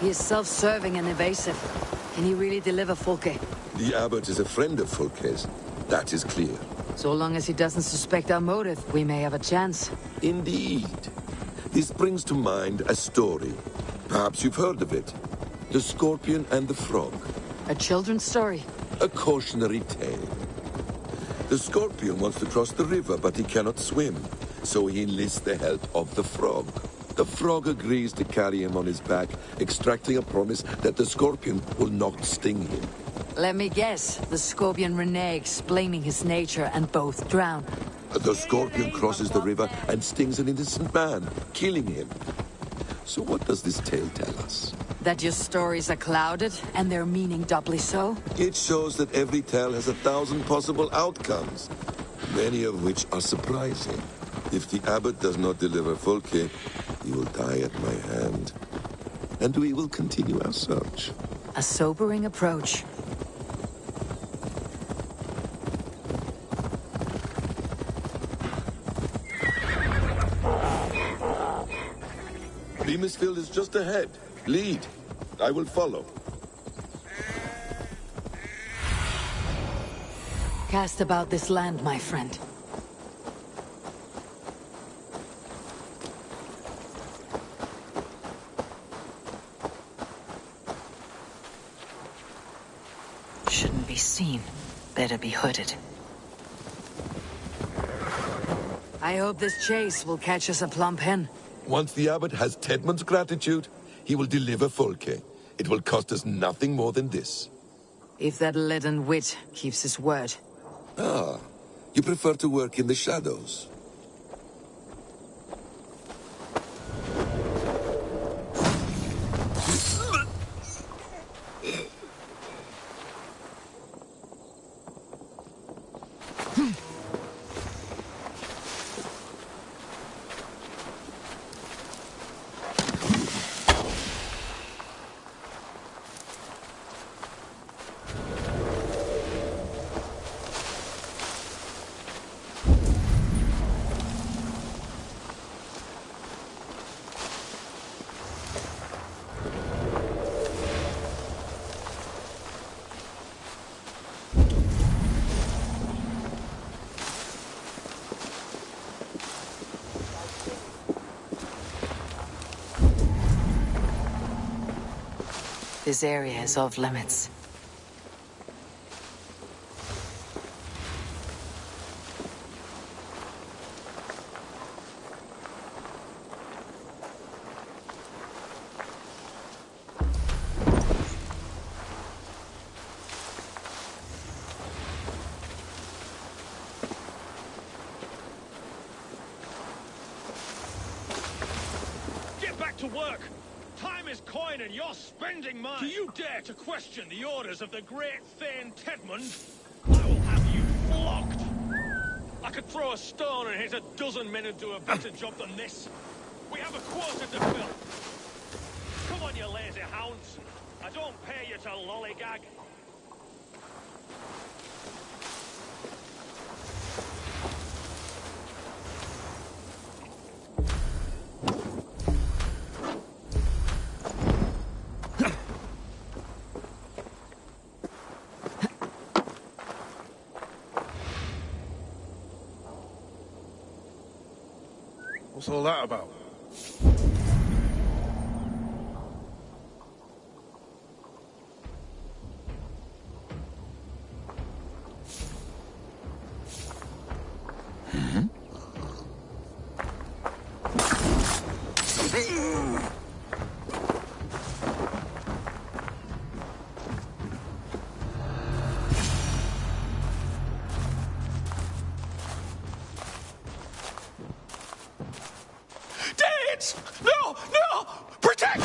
D: He is self-serving and evasive. Can he really deliver Fulke?
O: The abbot is a friend of Fulke's. That is clear.
D: So long as he doesn't suspect our motive, we may have a chance.
O: Indeed. This brings to mind a story. Perhaps you've heard of it. The Scorpion and the Frog.
D: A children's story?
O: A cautionary tale. The Scorpion wants to cross the river, but he cannot swim. So he enlists the help of the Frog. The Frog agrees to carry him on his back, extracting a promise that the Scorpion will not sting him.
D: Let me guess. The Scorpion reneges, blaming his nature, and both drown.
O: The Scorpion crosses the river and stings an innocent man, killing him. So what does this tale tell us?
D: That your stories are clouded, and their meaning doubly so?
O: It shows that every tale has 1,000 possible outcomes, many of which are surprising. If the abbot does not deliver Fulke, he he will die at my hand. And we will continue our search.
D: A sobering approach.
O: Beamisfield is just ahead. Lead. I will follow.
D: Cast about this land, my friend.
A: Shouldn't be seen. Better be hooded.
D: I hope this chase will catch us a plump hen.
O: Once the abbot has Tedmund's gratitude, he will deliver Folke. It will cost us nothing more than this.
D: If that leaden wit keeps his word.
O: Ah, you prefer to work in the shadows.
A: This area is off limits.
C: Get back to work! Time is coin and you're spending mine! Do you dare to question the orders of the great Thane Tedmund? I will have you flogged! I could throw a stone and hit a dozen men who do a better job than this. We have a quarter to fill. Come on, you lazy hounds. I don't pay you to lollygag.
Q: What's all that about?
C: Danes! No! No! Protect me!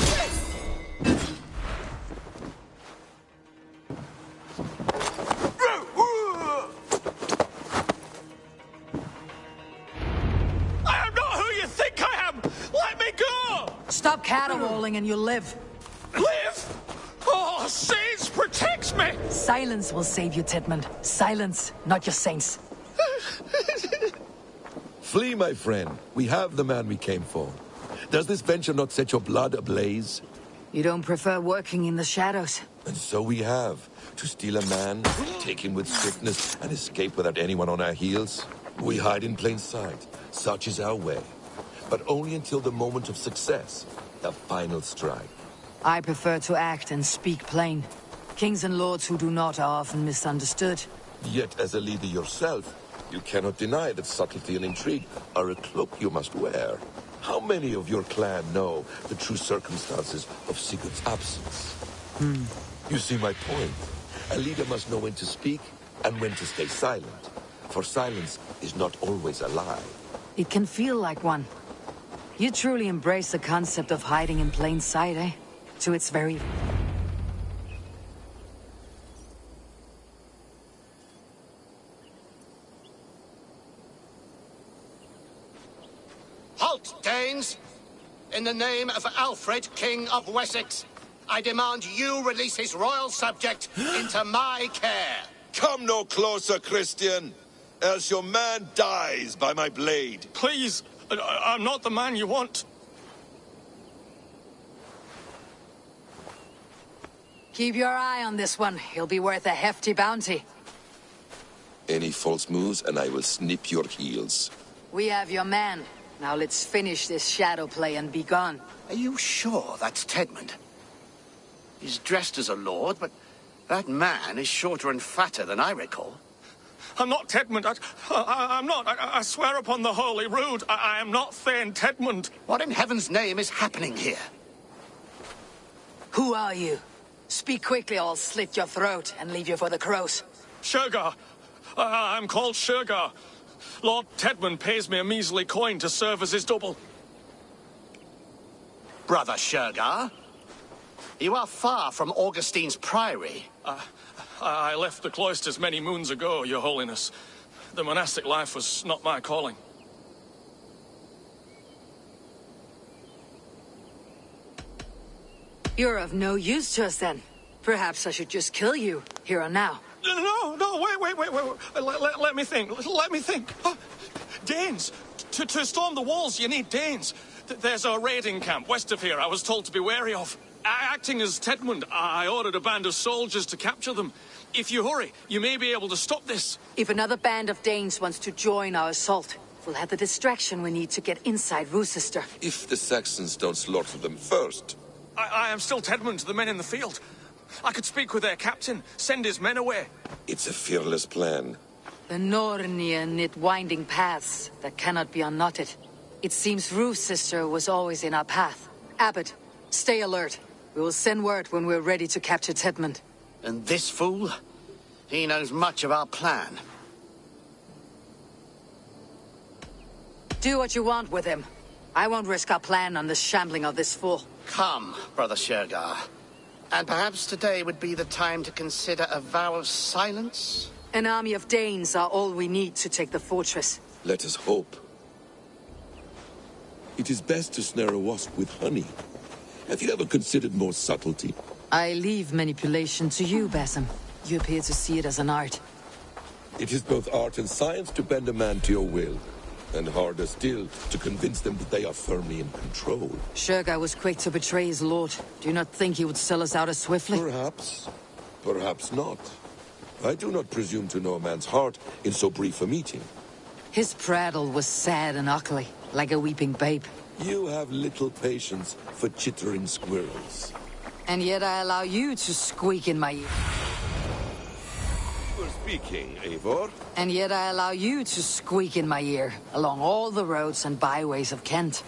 C: I am not who you think I am! Let me go!
D: Stop caterwauling and you'll live.
C: Live? Oh, Saints protects me!
D: Silence will save you, Tedmund. Silence, not your saints.
O: Flee, my friend. We have the man we came for. Does this venture not set your blood ablaze?
D: You don't prefer working in the shadows?
O: And so we have. To steal a man, take him with swiftness, and escape without anyone on our heels? We hide in plain sight. Such is our way. But only until the moment of success. The final strike.
D: I prefer to act and speak plain. Kings and lords who do not are often misunderstood.
O: Yet, as a leader yourself, you cannot deny that subtlety and intrigue are a cloak you must wear. How many of your clan know the true circumstances of Sigurd's absence? You see my point. A leader must know when to speak and when to stay silent. For silence is not always a lie.
D: It can feel like one. You truly embrace the concept of hiding in plain sight, eh? To its very...
E: Halt, Danes! In the name of Alfred, King of Wessex, I demand you release his royal subject into my care.
O: Come no closer, Christian, else your man dies by my blade.
C: Please, I'm not the man you want.
D: Keep your eye on this one. He'll be worth a hefty bounty.
O: Any false moves, and I will snip your heels.
D: We have your man. Now let's finish this shadow play and be gone.
E: Are you sure that's Tedmund? He's dressed as a lord, but that man is shorter and fatter than I recall.
C: I'm not Tedmund. I'm not. I swear upon the Holy Rood, I am not Thane Tedmund.
E: What in heaven's name is happening here?
D: Who are you? Speak quickly, or I'll slit your throat and leave you for the crows.
C: Shergar. I'm called Shergar. Lord Tedmund pays me a measly coin to serve as his double.
E: Brother Shergar? You are far from Augustine's priory.
C: I left the cloisters many moons ago, Your Holiness. The monastic life was not my calling.
D: You're of no use to us, then. Perhaps I should just kill you, here and now.
C: No, wait. Let me think. Oh, Danes! To storm the walls, you need Danes. There's a raiding camp west of here I was told to be wary of. Acting as Tedmund, I ordered a band of soldiers to capture them. If you hurry, you may be able to stop this.
D: If another band of Danes wants to join our assault, we'll have the distraction we need to get inside Rochester.
O: If the Saxons don't slaughter them first.
C: I am still Tedmund to the men in the field. I could speak with their captain, send his men away.
O: It's a fearless plan.
D: The Nornia knit winding paths that cannot be unknotted. It seems Rochester was always in our path. Abbot, stay alert. We will send word when we're ready to capture Tedmund.
E: And this fool? He knows much of our plan.
D: Do what you want with him. I won't risk our plan on the shambling of this fool.
E: Come, Brother Shergar. And perhaps today would be the time to consider a vow of silence?
D: An army of Danes are all we need to take the fortress.
O: Let us hope. It is best to snare a wasp with honey. Have you ever considered more subtlety?
D: I leave manipulation to you, Basim. You appear to see it as an art.
O: It is both art and science to bend a man to your will. And harder still, to convince them that they are firmly in control.
D: Shergar was quick to betray his lord. Do you not think he would sell us out as swiftly?
O: Perhaps. Perhaps not. I do not presume to know a man's heart in so brief a meeting.
D: His prattle was sad and ugly, like a weeping babe.
O: You have little patience for chittering squirrels.
D: And yet I allow you to squeak in my ear.
O: You are speaking, Eivor.
D: And yet I allow you to squeak in my ear, along all the roads and byways of Kent.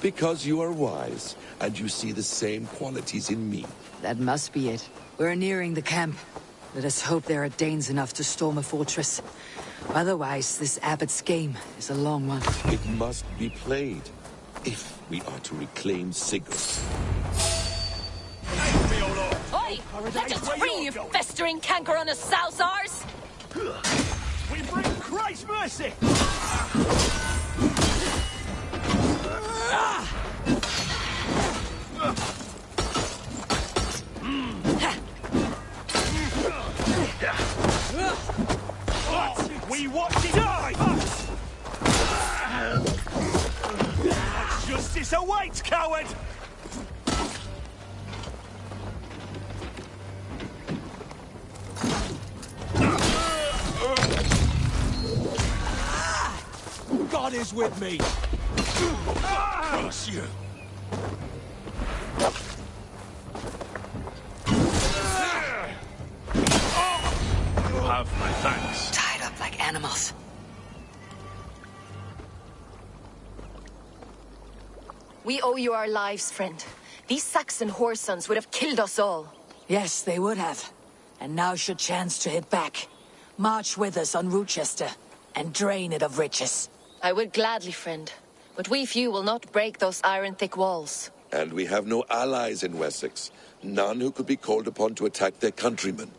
O: Because you are wise, and you see the same qualities in me.
D: That must be it. We're nearing the camp. Let us hope there are Danes enough to storm a fortress. Otherwise, this abbot's game is a long one.
O: It must be played, if we are to reclaim Sigurd.
K: Oi! Let us free, you festering canker on a sousars!
P: We bring Christ's mercy! We watch it die! Justice awaits, coward! God is with me! Curse you!
C: You have my thanks.
D: Tied up like animals.
K: We owe you our lives, friend. These Saxon whoresons would have killed us all.
D: Yes, they would have. And now's your chance to hit back. March with us on Rochester, and drain it of riches.
K: I would gladly, friend. But we few will not break those iron-thick walls.
O: And we have no allies in Wessex. None who could be called upon to attack their countrymen.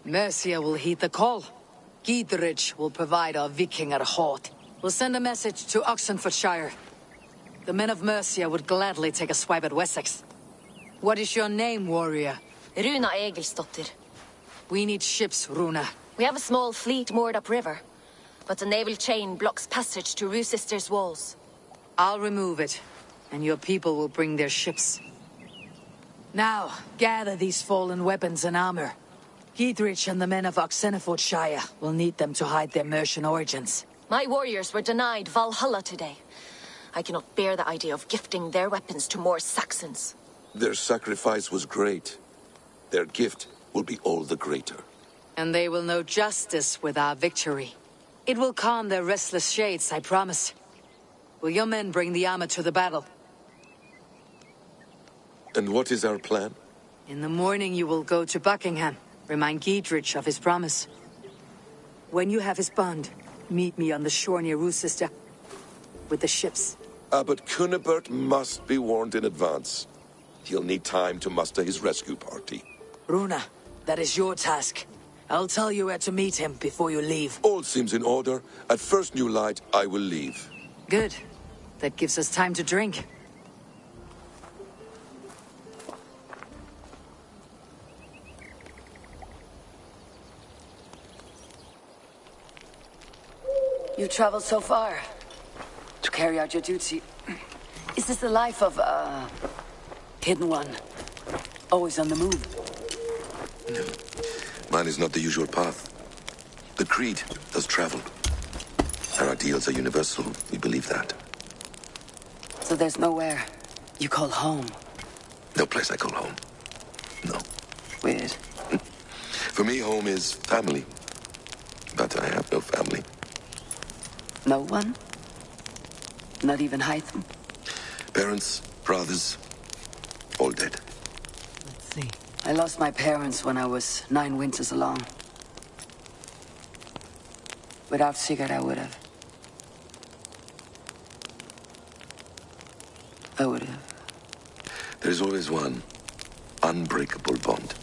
D: Mercia will heed the call. Gidrich will provide our Vikingar hort. We'll send a message to Oxenfordshire. The men of Mercia would gladly take a swipe at Wessex. What is your name, warrior?
R: Runa Egilsdotter.
D: We need ships, Runa.
R: We have a small fleet moored upriver, but a naval chain blocks passage to Rusister's walls.
D: I'll remove it, and your people will bring their ships. Now, gather these fallen weapons and armor. Gidrich and the men of Oxenfordshire will need them to hide their Mercian origins.
R: My warriors were denied Valhalla today. I cannot bear the idea of gifting their weapons to more Saxons.
O: Their sacrifice was great. Their gift will be all the greater.
D: And they will know justice with our victory. It will calm their restless shades, I promise. Will your men bring the armor to the battle?
O: And what is our plan?
D: In the morning you will go to Buckingham. Remind Gidrich of his promise. When you have his bond, meet me on the shore near Rusister with the ships.
O: But Cunibert must be warned in advance. He'll need time to muster his rescue party.
D: Runa, that is your task. I'll tell you where to meet him before you leave.
O: All seems in order. At first new light, I will leave.
D: Good. That gives us time to drink. You traveled so far to carry out your duty. Is this the life of a hidden one? Always on the move?
O: No. Mine is not the usual path. The Creed does travel. Our ideals are universal. We believe that.
D: So there's nowhere you call home?
O: No place I call home. No.
D: Weird.
O: For me, home is family. But I have no family.
D: No one? Not even Hytham?
O: Parents, brothers, all dead.
D: Let's see. I lost my parents when I was 9 winters along. Without Sigurd, I would have.
O: There is always one unbreakable bond.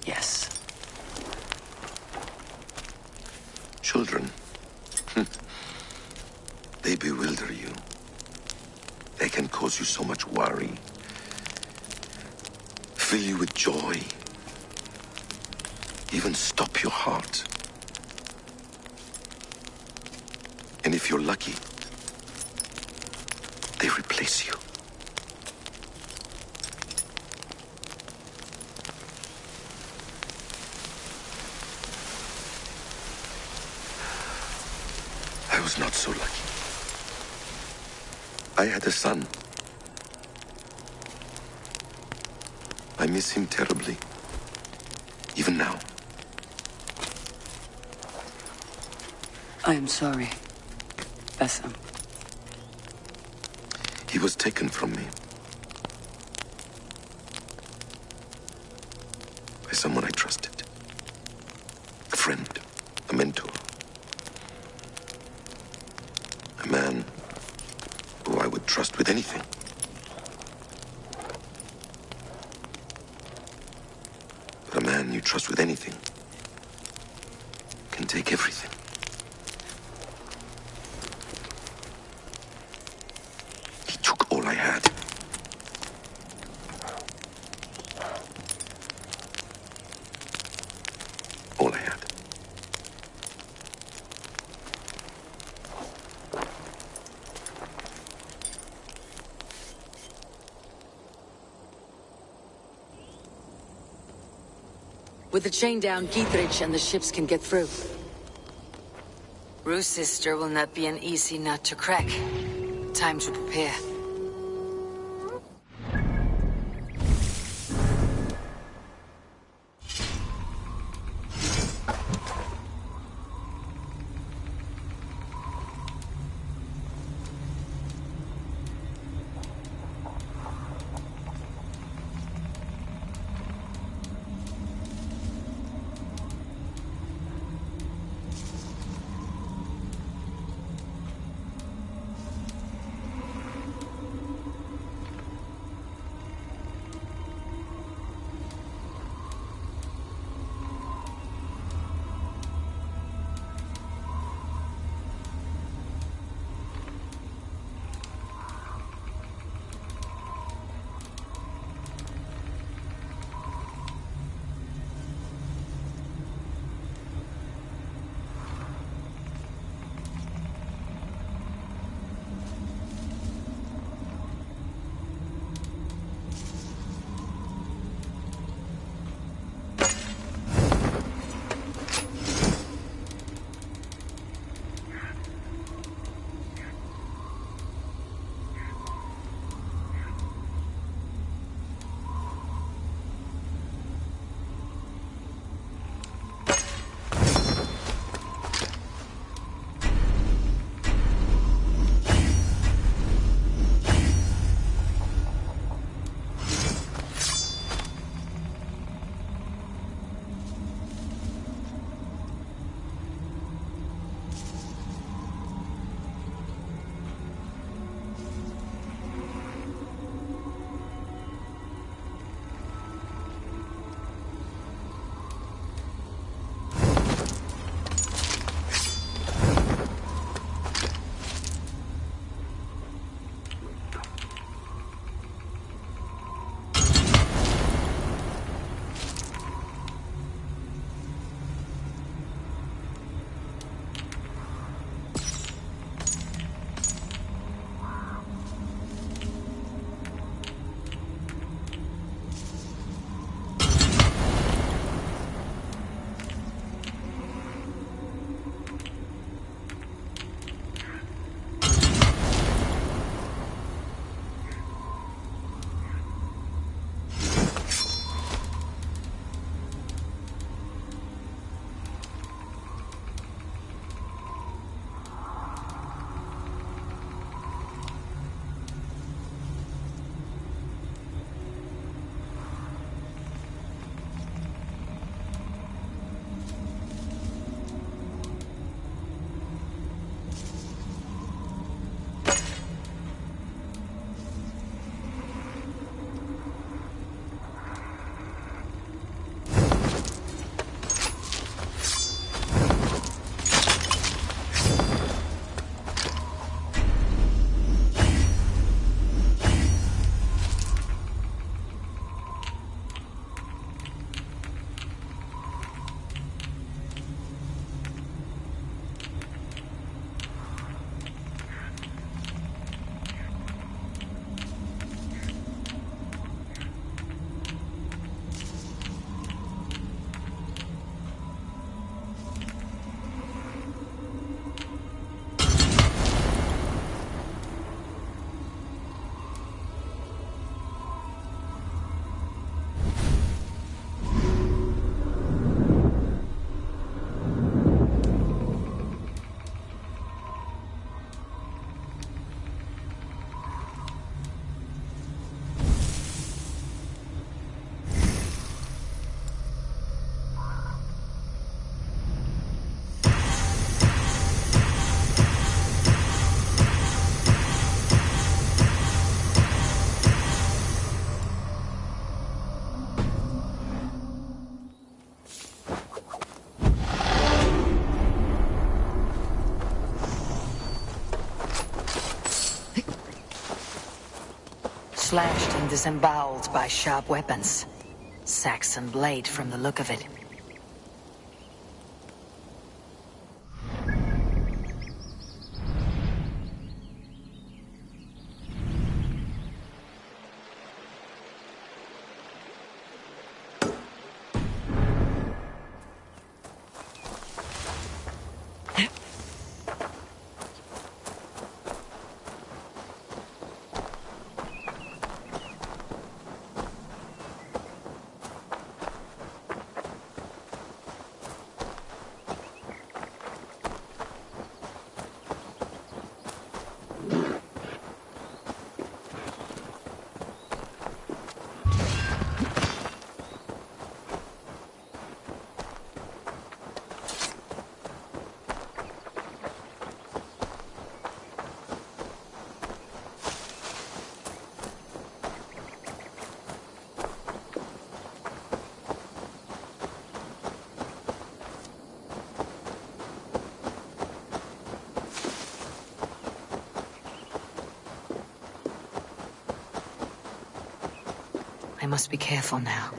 D: Yes.
O: Children. They bewilder you. They can cause you so much worry. Fill you with joy. Even stop your heart. And if you're lucky, they replace you. I was not so lucky. I had a son. I miss him terribly. Even now.
D: I am sorry, Bessem.
O: He was taken from me. By someone I trusted. A friend. A mentor. A man who I would trust with anything. But a man you trust with anything can take everything. He took all I had. All I had.
D: With the chain down, Gidrich and the ships can get through.
A: Rusister will not be an easy nut to crack. Time to prepare.
D: slashed and disemboweled by sharp weapons. Saxon blade from the look of it. I must be careful now.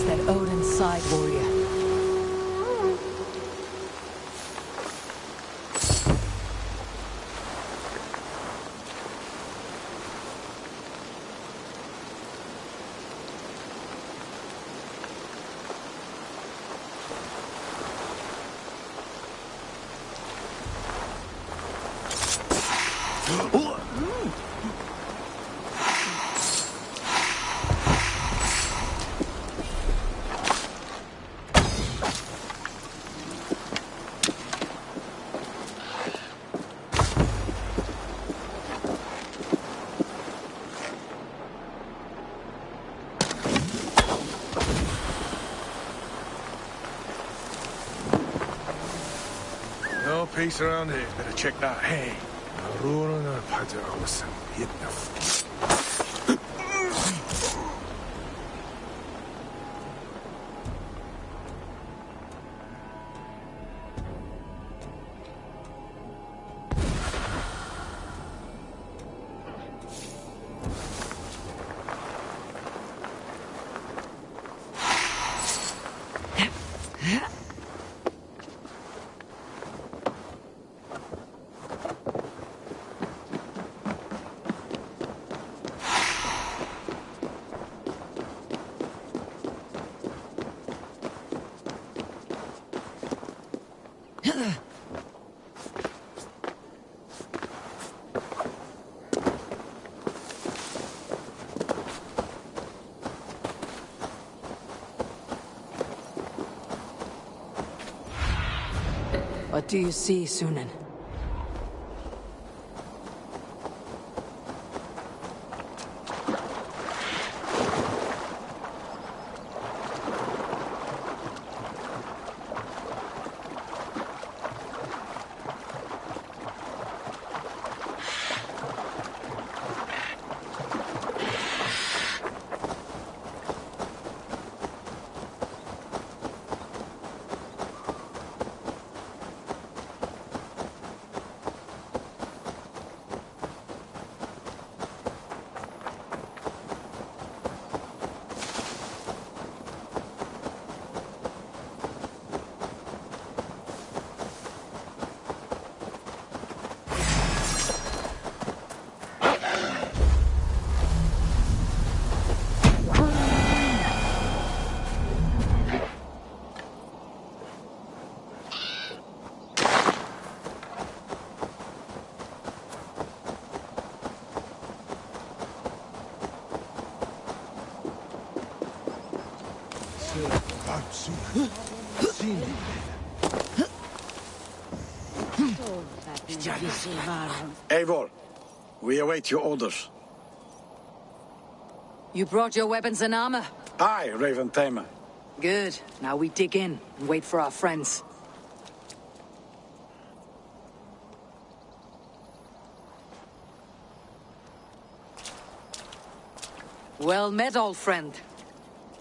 N: That Odin's side warrior.
Q: No peace around here. Better check that hay. Aurora나 파자오스 hitna.
N: What do you see, Sunan?
E: Eivor, we await your orders.
D: You brought your weapons and armor?
E: Aye, Raven Tamer.
D: Good. Now we dig in and wait for our friends. Well met, old friend.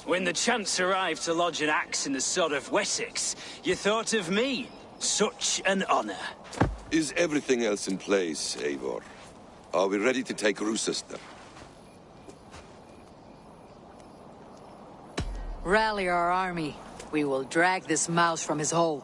S: When the chance arrived to lodge an axe in the sod of Wessex, you thought of me.
P: Such an honor.
O: Is everything else in place, Eivor? Are we ready to take Rochester?
N: Rally our army. We will drag this mouse from his hole.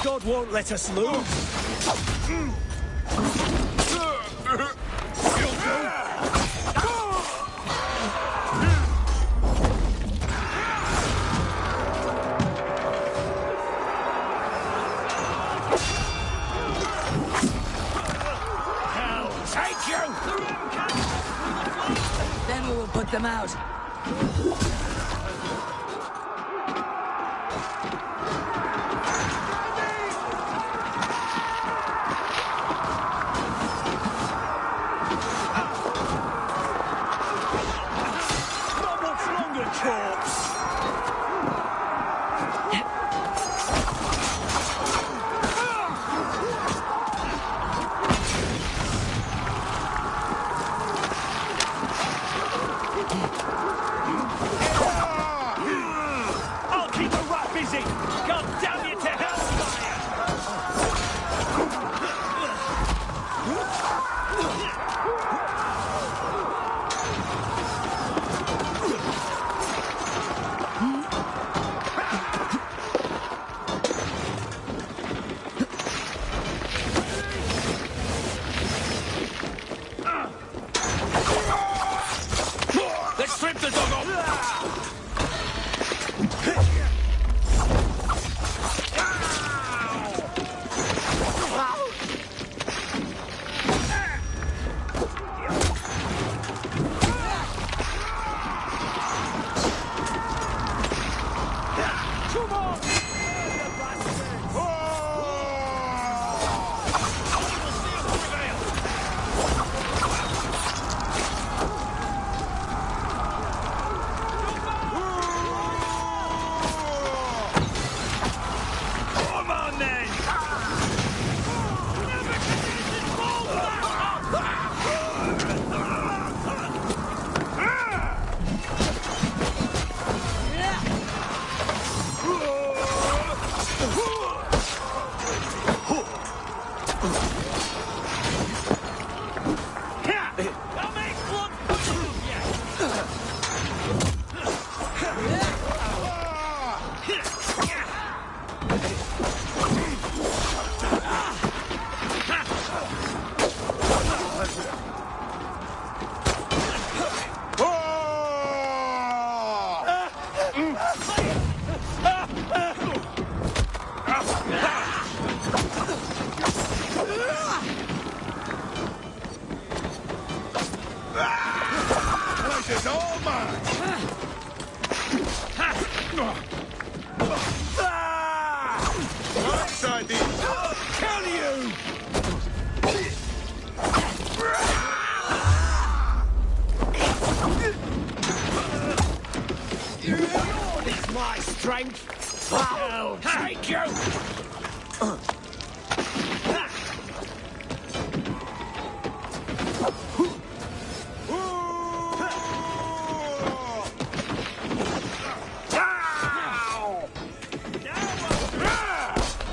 P: God won't let us lose.
B: Take you!
N: Then we will put them out.
P: Not much longer, corpse.
B: I'll keep a rat busy! God damn you to hellfire! Let's strip the dog off! Come on then! I'll make blood Ah!
G: all mine! Right side in! Kill you!
C: It's my strength. I'll take you.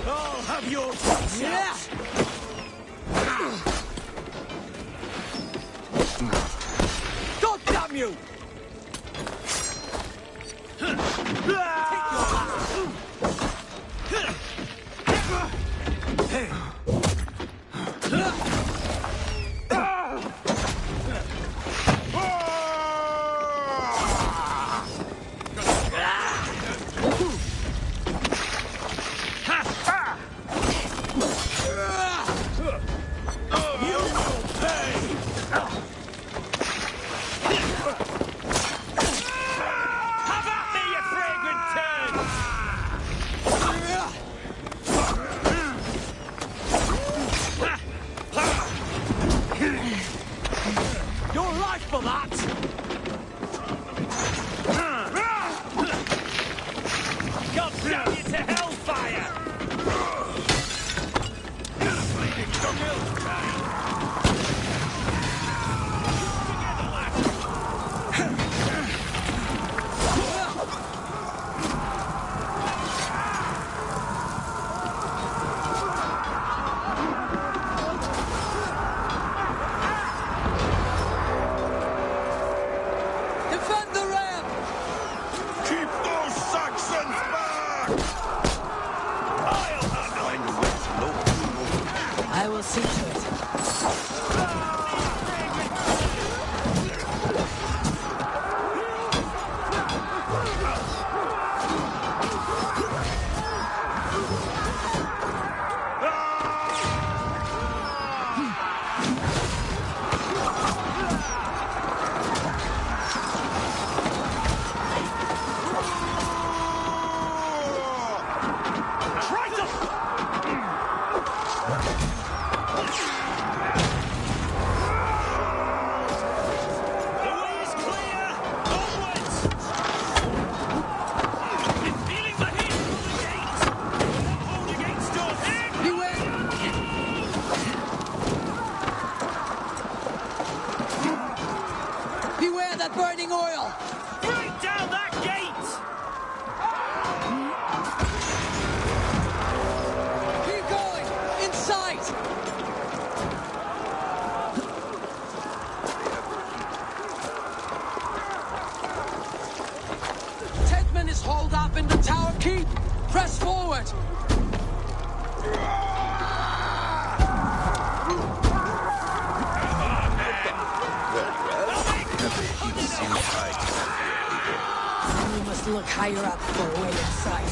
G: I'll have your guts out.
C: God damn you! Your life for that! God damn you to hellfire!
M: Defend the ram!
G: Keep those Saxons back! I'll handle it!
M: I will see to it. Beware that burning oil!
C: Break down that gate!
M: Keep going! In sight! Tedman is holed up in the tower keep! Press forward! We must look higher up for a way inside.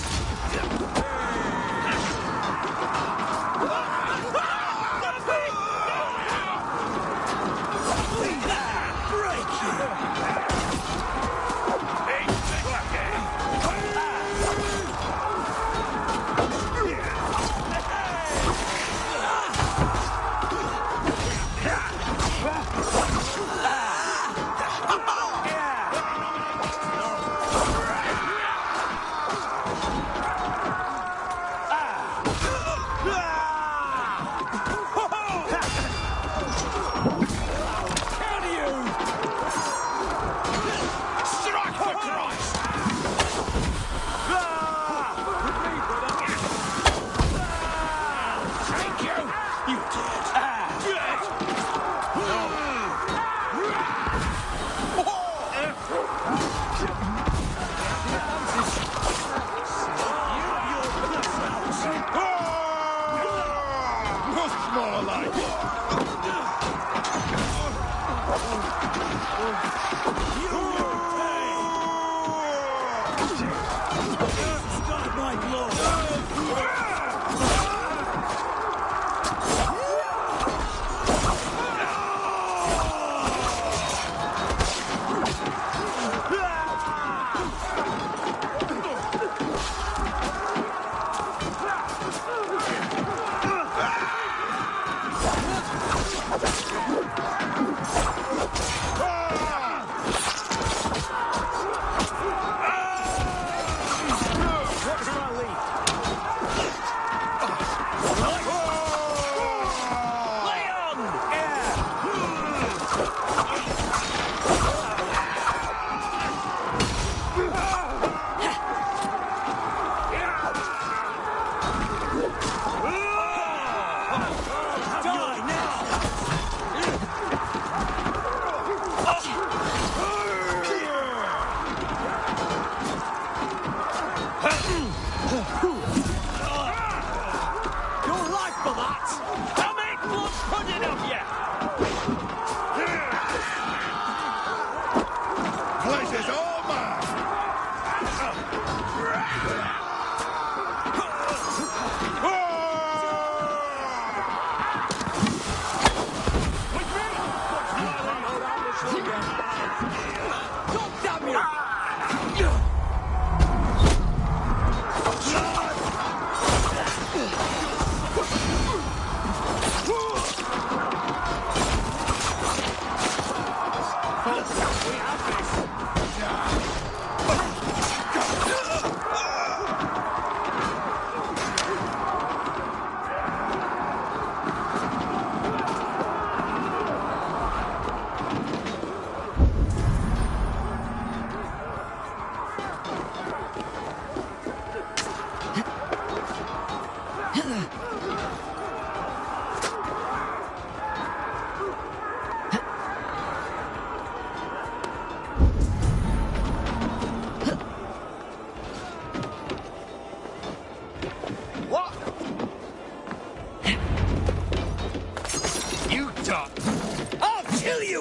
Q: This is all mine!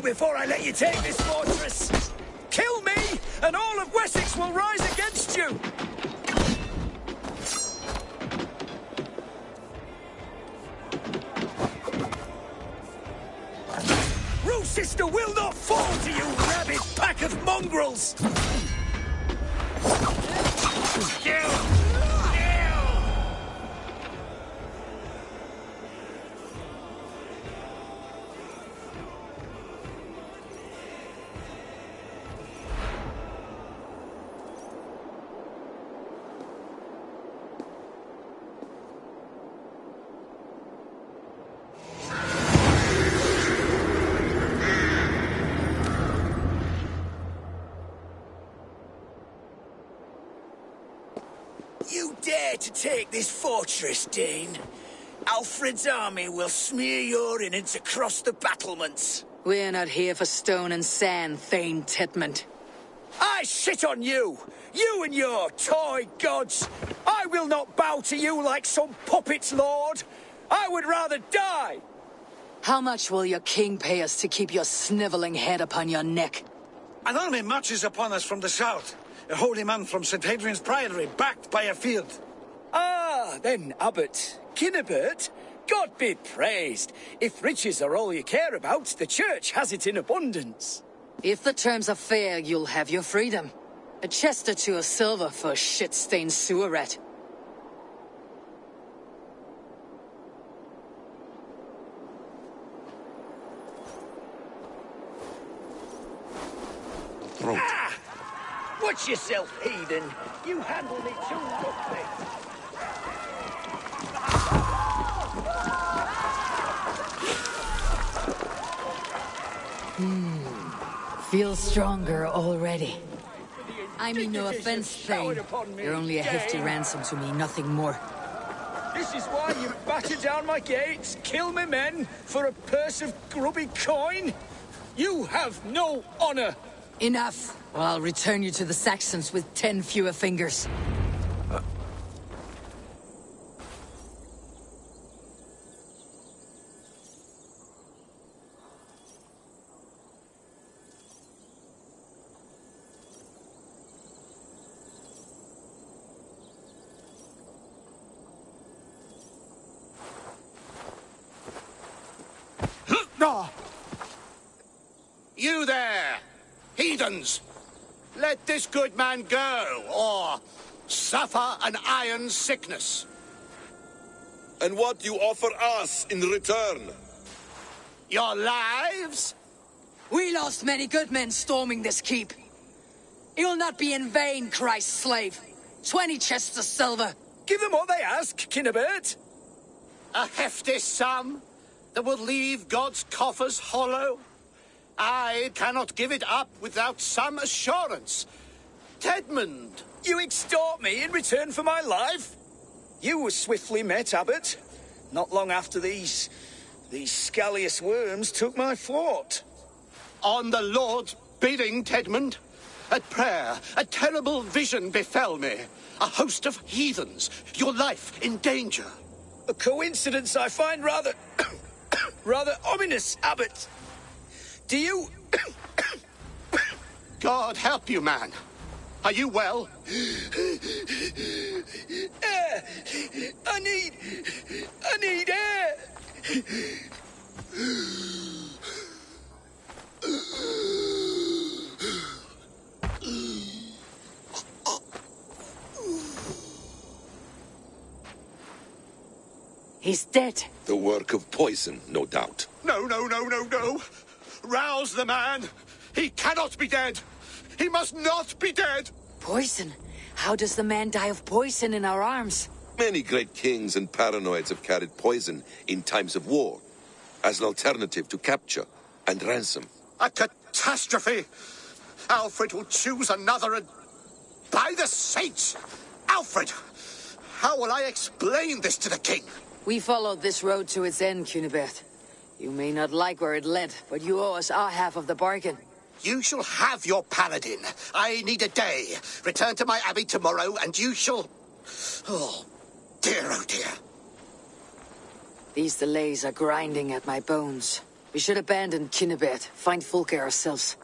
P: Before I let you take this fortress. Kill me, and all of Wessex will rise against you! Sister will not fall to you, rabid pack of mongrels! You dare to take this fortress, Dane? Alfred's army will smear your innards across the battlements.
D: We're not here for stone and sand, Thane Tedmund.
P: I shit on you! You and your toy gods! I will not bow to you like some puppet's lord! I would rather die!
D: How much will your king pay us to keep your sniveling head upon your neck?
S: An army marches upon us from the south. A holy man from St. Hadrian's Priory, backed by a field.
P: Ah, then, Abbot Kinnebert, God be praised. If riches are all you care about, the church has it in abundance.
D: If the terms are fair, you'll have your freedom. A chest or two of silver for a shit-stained sewer rat.
P: Ah! Watch yourself, heathen. You handle me too roughly.
D: Feel stronger already. I mean no offense, Thane. You're only a hefty ransom to me, nothing more.
P: This is why you batter down my gates, kill me men, for a purse of grubby coin? You have no honor!
D: Enough, or I'll return you to the Saxons with 10 fewer fingers.
E: You there, heathens! Let this good man go, or suffer an iron sickness.
O: And what you offer us in return?
E: Your lives?
D: We lost many good men storming this keep. It will not be in vain, Christ's slave. 20 chests of silver.
P: Give them what they ask, Kinnebert.
E: A hefty sum that will leave God's coffers hollow? I cannot give it up without some assurance. Tedmund!
P: You extort me in return for my life? You were swiftly met, Abbot. Not long after these scallious worms took my fort.
E: On the Lord's bidding, Tedmund. At prayer, a terrible vision befell me. A host of heathens, your life in danger.
P: A coincidence I find rather... rather ominous, Abbot. Do you...
E: God help you, man. Are you well?
P: Air! I need air!
D: He's dead.
O: The work of poison, no doubt.
E: No, no, no, no, no. Rouse the man. He cannot be dead. He must not be dead.
D: Poison? How does the man die of poison in our arms?
O: Many great kings and paranoids have carried poison in times of war, as an alternative to capture and ransom.
E: A catastrophe. Alfred will choose another and... By the saints! Alfred! How will I explain this to the king?
D: We followed this road to its end, Cunibert. You may not like where it led, but you owe us our half of the bargain.
E: You shall have your paladin. I need a day. Return to my abbey tomorrow, and you shall... Oh, oh dear.
D: These delays are grinding at my bones. We should abandon Cunibert, find Fulke ourselves.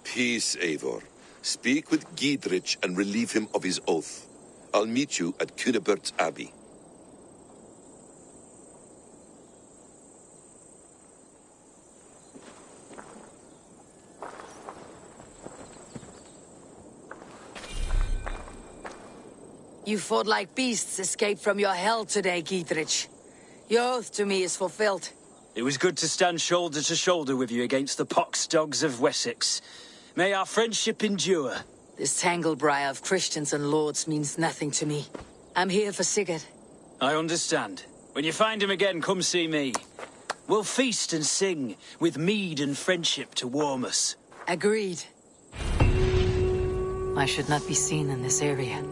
O: Peace, Eivor. Speak with Giedrich and relieve him of his oath. I'll meet you at Cunibert's Abbey.
D: You fought like beasts, escaped from your hell today, Giedrich. Your oath to me is fulfilled.
T: It was good to stand shoulder to shoulder with you against the pox dogs of Wessex. May our friendship endure.
D: This tanglebriar of Christians and lords means nothing to me. I'm here for Sigurd.
T: I understand. When you find him again, come see me. We'll feast and sing, with mead and friendship to warm us.
D: Agreed. I should not be seen in this area.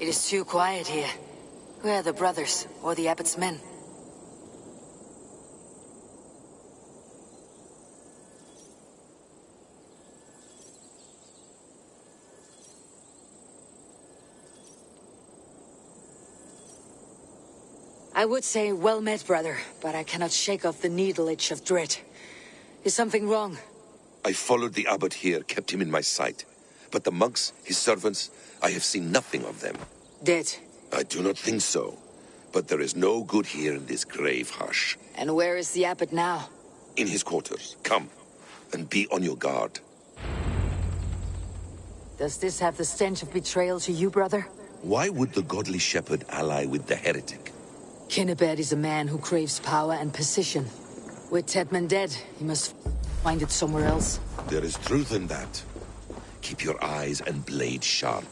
D: It is too quiet here. Where are the brothers, or the abbot's men? I would say, well met, brother, but I cannot shake off the needle itch of dread. Is something wrong?
O: I followed the abbot here, kept him in my sight. But the monks, his servants, I have seen nothing of them.
D: Dead?
O: I do not think so. But there is no good here in this grave hush.
D: And where is the abbot now?
O: In his quarters. Come, and be on your guard.
D: Does this have the stench of betrayal to you, brother?
O: Why would the godly shepherd ally with the heretic?
D: Cunibert is a man who craves power and position. With Tedman dead, he must find it somewhere else.
O: There is truth in that. Keep your eyes and blade sharp.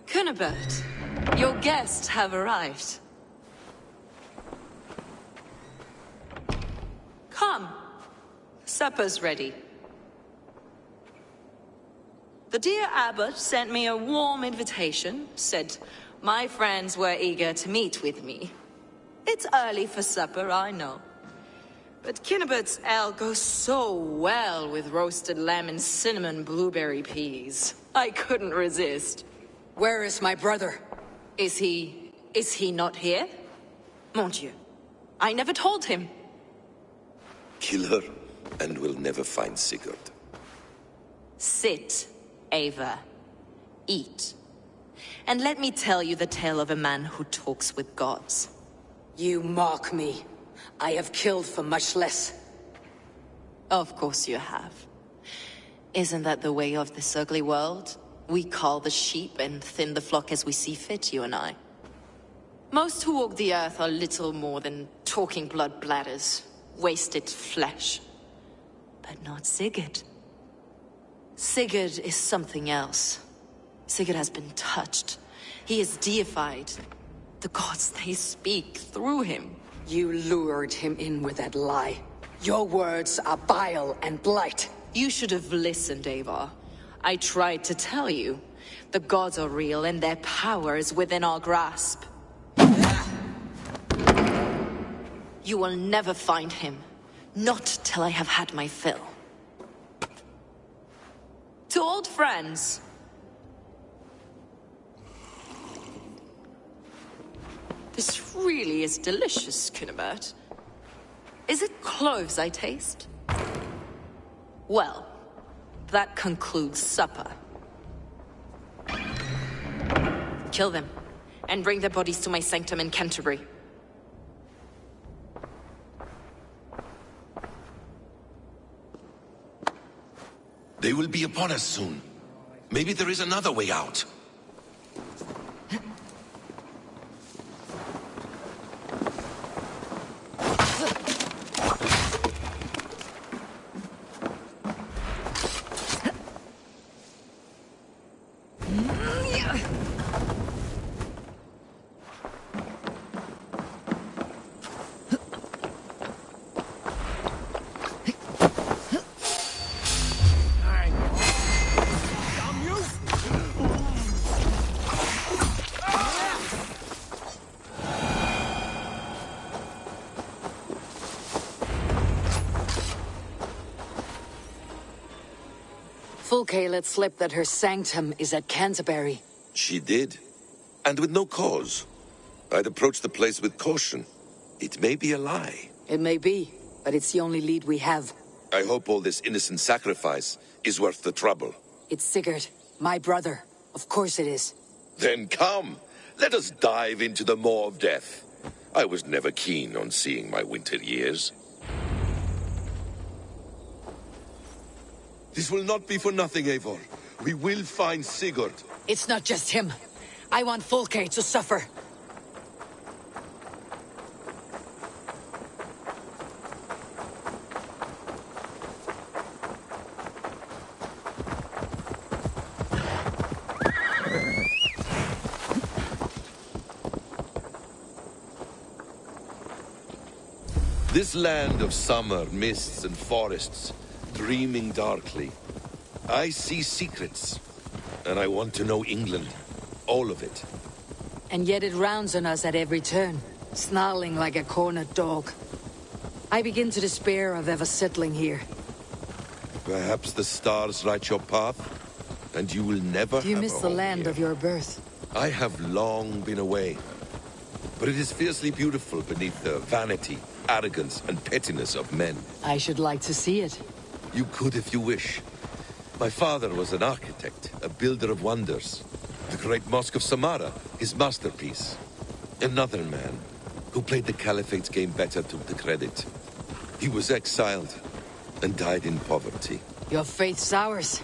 U: Cunibert, your guests have arrived. Come. Supper's ready. The dear abbot sent me a warm invitation, said my friends were eager to meet with me. It's early for supper, I know. But Kinnibert's ale goes so well with roasted lamb and cinnamon blueberry peas. I couldn't resist.
D: Where is my brother?
U: Is he not here? Mon Dieu, I never told him.
O: Kill her, and we'll never find Sigurd.
U: Sit, Ava. Eat. And let me tell you the tale of a man who talks with gods.
D: You mock me. I have killed for much less.
U: Of course you have. Isn't that the way of this ugly world? We cull the sheep and thin the flock as we see fit, you and I. Most who walk the earth are little more than talking blood bladders, wasted flesh. But not Sigurd. Sigurd is something else. Sigurd has been touched. He is deified. The gods, they speak through him.
D: You lured him in with that lie. Your words are bile and blight.
U: You should have listened, Ava. I tried to tell you. The gods are real and their power is within our grasp. You will never find him. Not till I have had my fill. To old friends. This really is delicious, Kinnibert. Is it cloves I taste? Well, that concludes supper. Kill them, and bring their bodies to my sanctum in Canterbury.
O: They will be upon us soon. Maybe there is another way out.
D: Fulke let slip that her sanctum is at Canterbury.
O: She did. And with no cause. I'd approach the place with caution. It may be a lie.
D: It may be, but it's the only lead we have.
O: I hope all this innocent sacrifice is worth the trouble.
D: It's Sigurd, my brother. Of course it is.
O: Then come, let us dive into the maw of death. I was never keen on seeing my winter years. This will not be for nothing, Eivor. We will find Sigurd.
D: It's not just him. I want Fulke to suffer.
O: This land of summer, mists and forests, dreaming darkly. I see secrets, and I want to know England. All of it.
D: And yet it rounds on us at every turn, snarling like a cornered dog. I begin to despair of ever settling here.
O: Perhaps the stars write your path, and you will never
D: Do you
O: have
D: miss
O: a
D: the
O: home
D: land
O: here.
D: of your birth?
O: I have long been away. But it is fiercely beautiful beneath the vanity, arrogance, and pettiness of men.
D: I should like to see it.
O: You could if you wish. My father was an architect, a builder of wonders. The great Mosque of Samarra, his masterpiece. Another man, who played the Caliphate's game better, took the credit. He was exiled, and died in poverty.
D: Your faith's ours.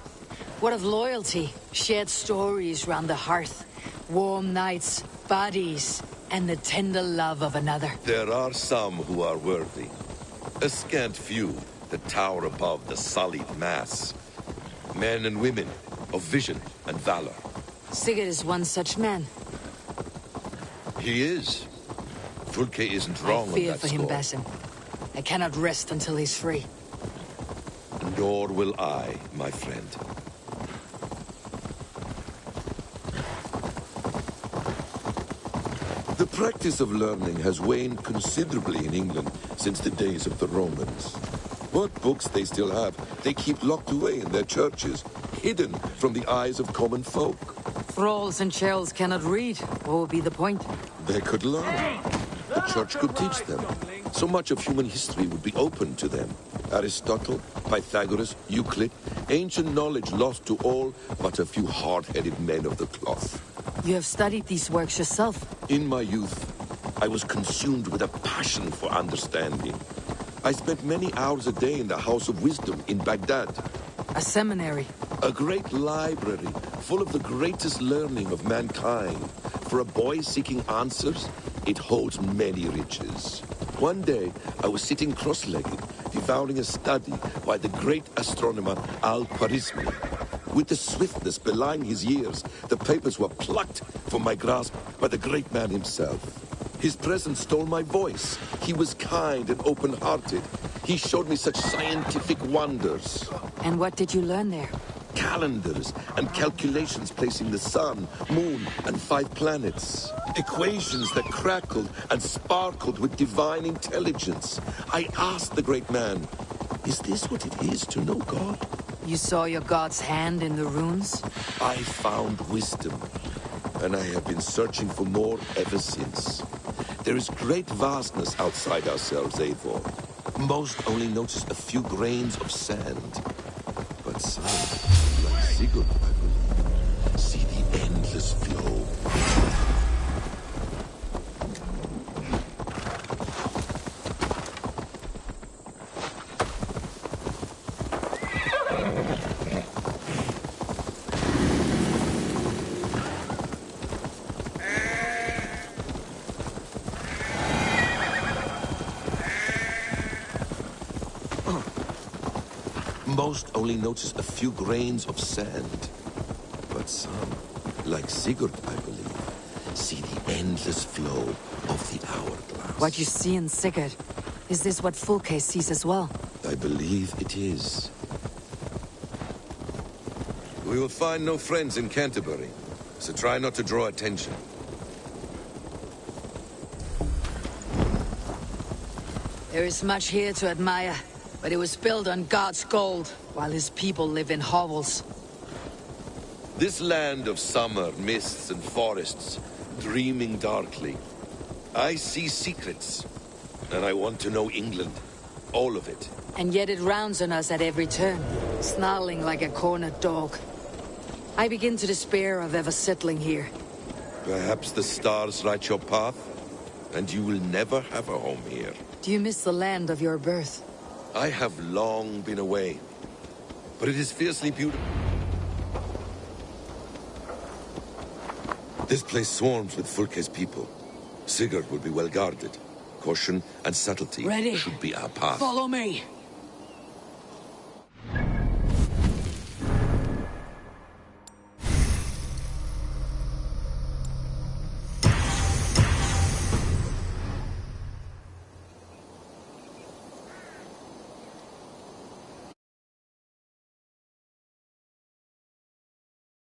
D: What of loyalty? Shared stories round the hearth. Warm nights, bodies, and the tender love of another.
O: There are some who are worthy. A scant few that tower above the sullied mass. Men and women of vision and valor.
D: Sigurd is one such man.
O: He is. Fulke isn't wrong
D: I
O: on
D: fear
O: that
D: for him,
O: score.
D: Basim. I cannot rest until he's free.
O: Nor will I, my friend. The practice of learning has waned considerably in England since the days of the Romans. What books they still have, they keep locked away in their churches, hidden from the eyes of common folk.
D: Thralls and churls cannot read. What would be the point?
O: They could learn. The church could teach them. So much of human history would be open to them. Aristotle, Pythagoras, Euclid, ancient knowledge lost to all but a few hard-headed men of the cloth.
D: You have studied these works yourself?
O: In my youth, I was consumed with a passion for understanding. I spent many hours a day in the House of Wisdom in Baghdad.
D: A seminary?
O: A great library full of the greatest learning of mankind. For a boy seeking answers, it holds many riches. One day, I was sitting cross-legged, devouring a study by the great astronomer Al-Khwarizmi. With the swiftness belying his years, the papers were plucked from my grasp by the great man himself. His presence stole my voice. He was kind and open-hearted. He showed me such scientific wonders.
D: And what did you learn there?
O: Calendars and calculations placing the sun, moon, and 5 planets. Equations that crackled and sparkled with divine intelligence. I asked the great man, is this what it is to know God?
D: You saw your god's hand in the runes?
O: I found wisdom, and I have been searching for more ever since. There is great vastness outside ourselves, Eivor. Most only notice a few grains of sand. But some, like Sigurd, I believe, see the endless flow. Most only notice a few grains of sand. But some, like Sigurd, I believe, see the endless flow of the hourglass.
D: What you see in Sigurd, is this what Fulke sees as well?
O: I believe it is. We will find no friends in Canterbury, so try not to draw attention.
D: There is much here to admire, but it was built on God's gold, while his people live in hovels.
O: This land of summer, mists and forests, dreaming darkly. I see secrets, and I want to know England. All of it.
D: And yet it rounds on us at every turn, snarling like a cornered dog. I begin to despair of ever settling here.
O: Perhaps the stars write your path, and you will never have a home here.
D: Do you miss the land of your birth?
O: I have long been away, but it is fiercely beautiful. This place swarms with Fulke's people. Sigurd will be well guarded. Caution and subtlety
D: Ready.
O: should be our path.
D: Follow me.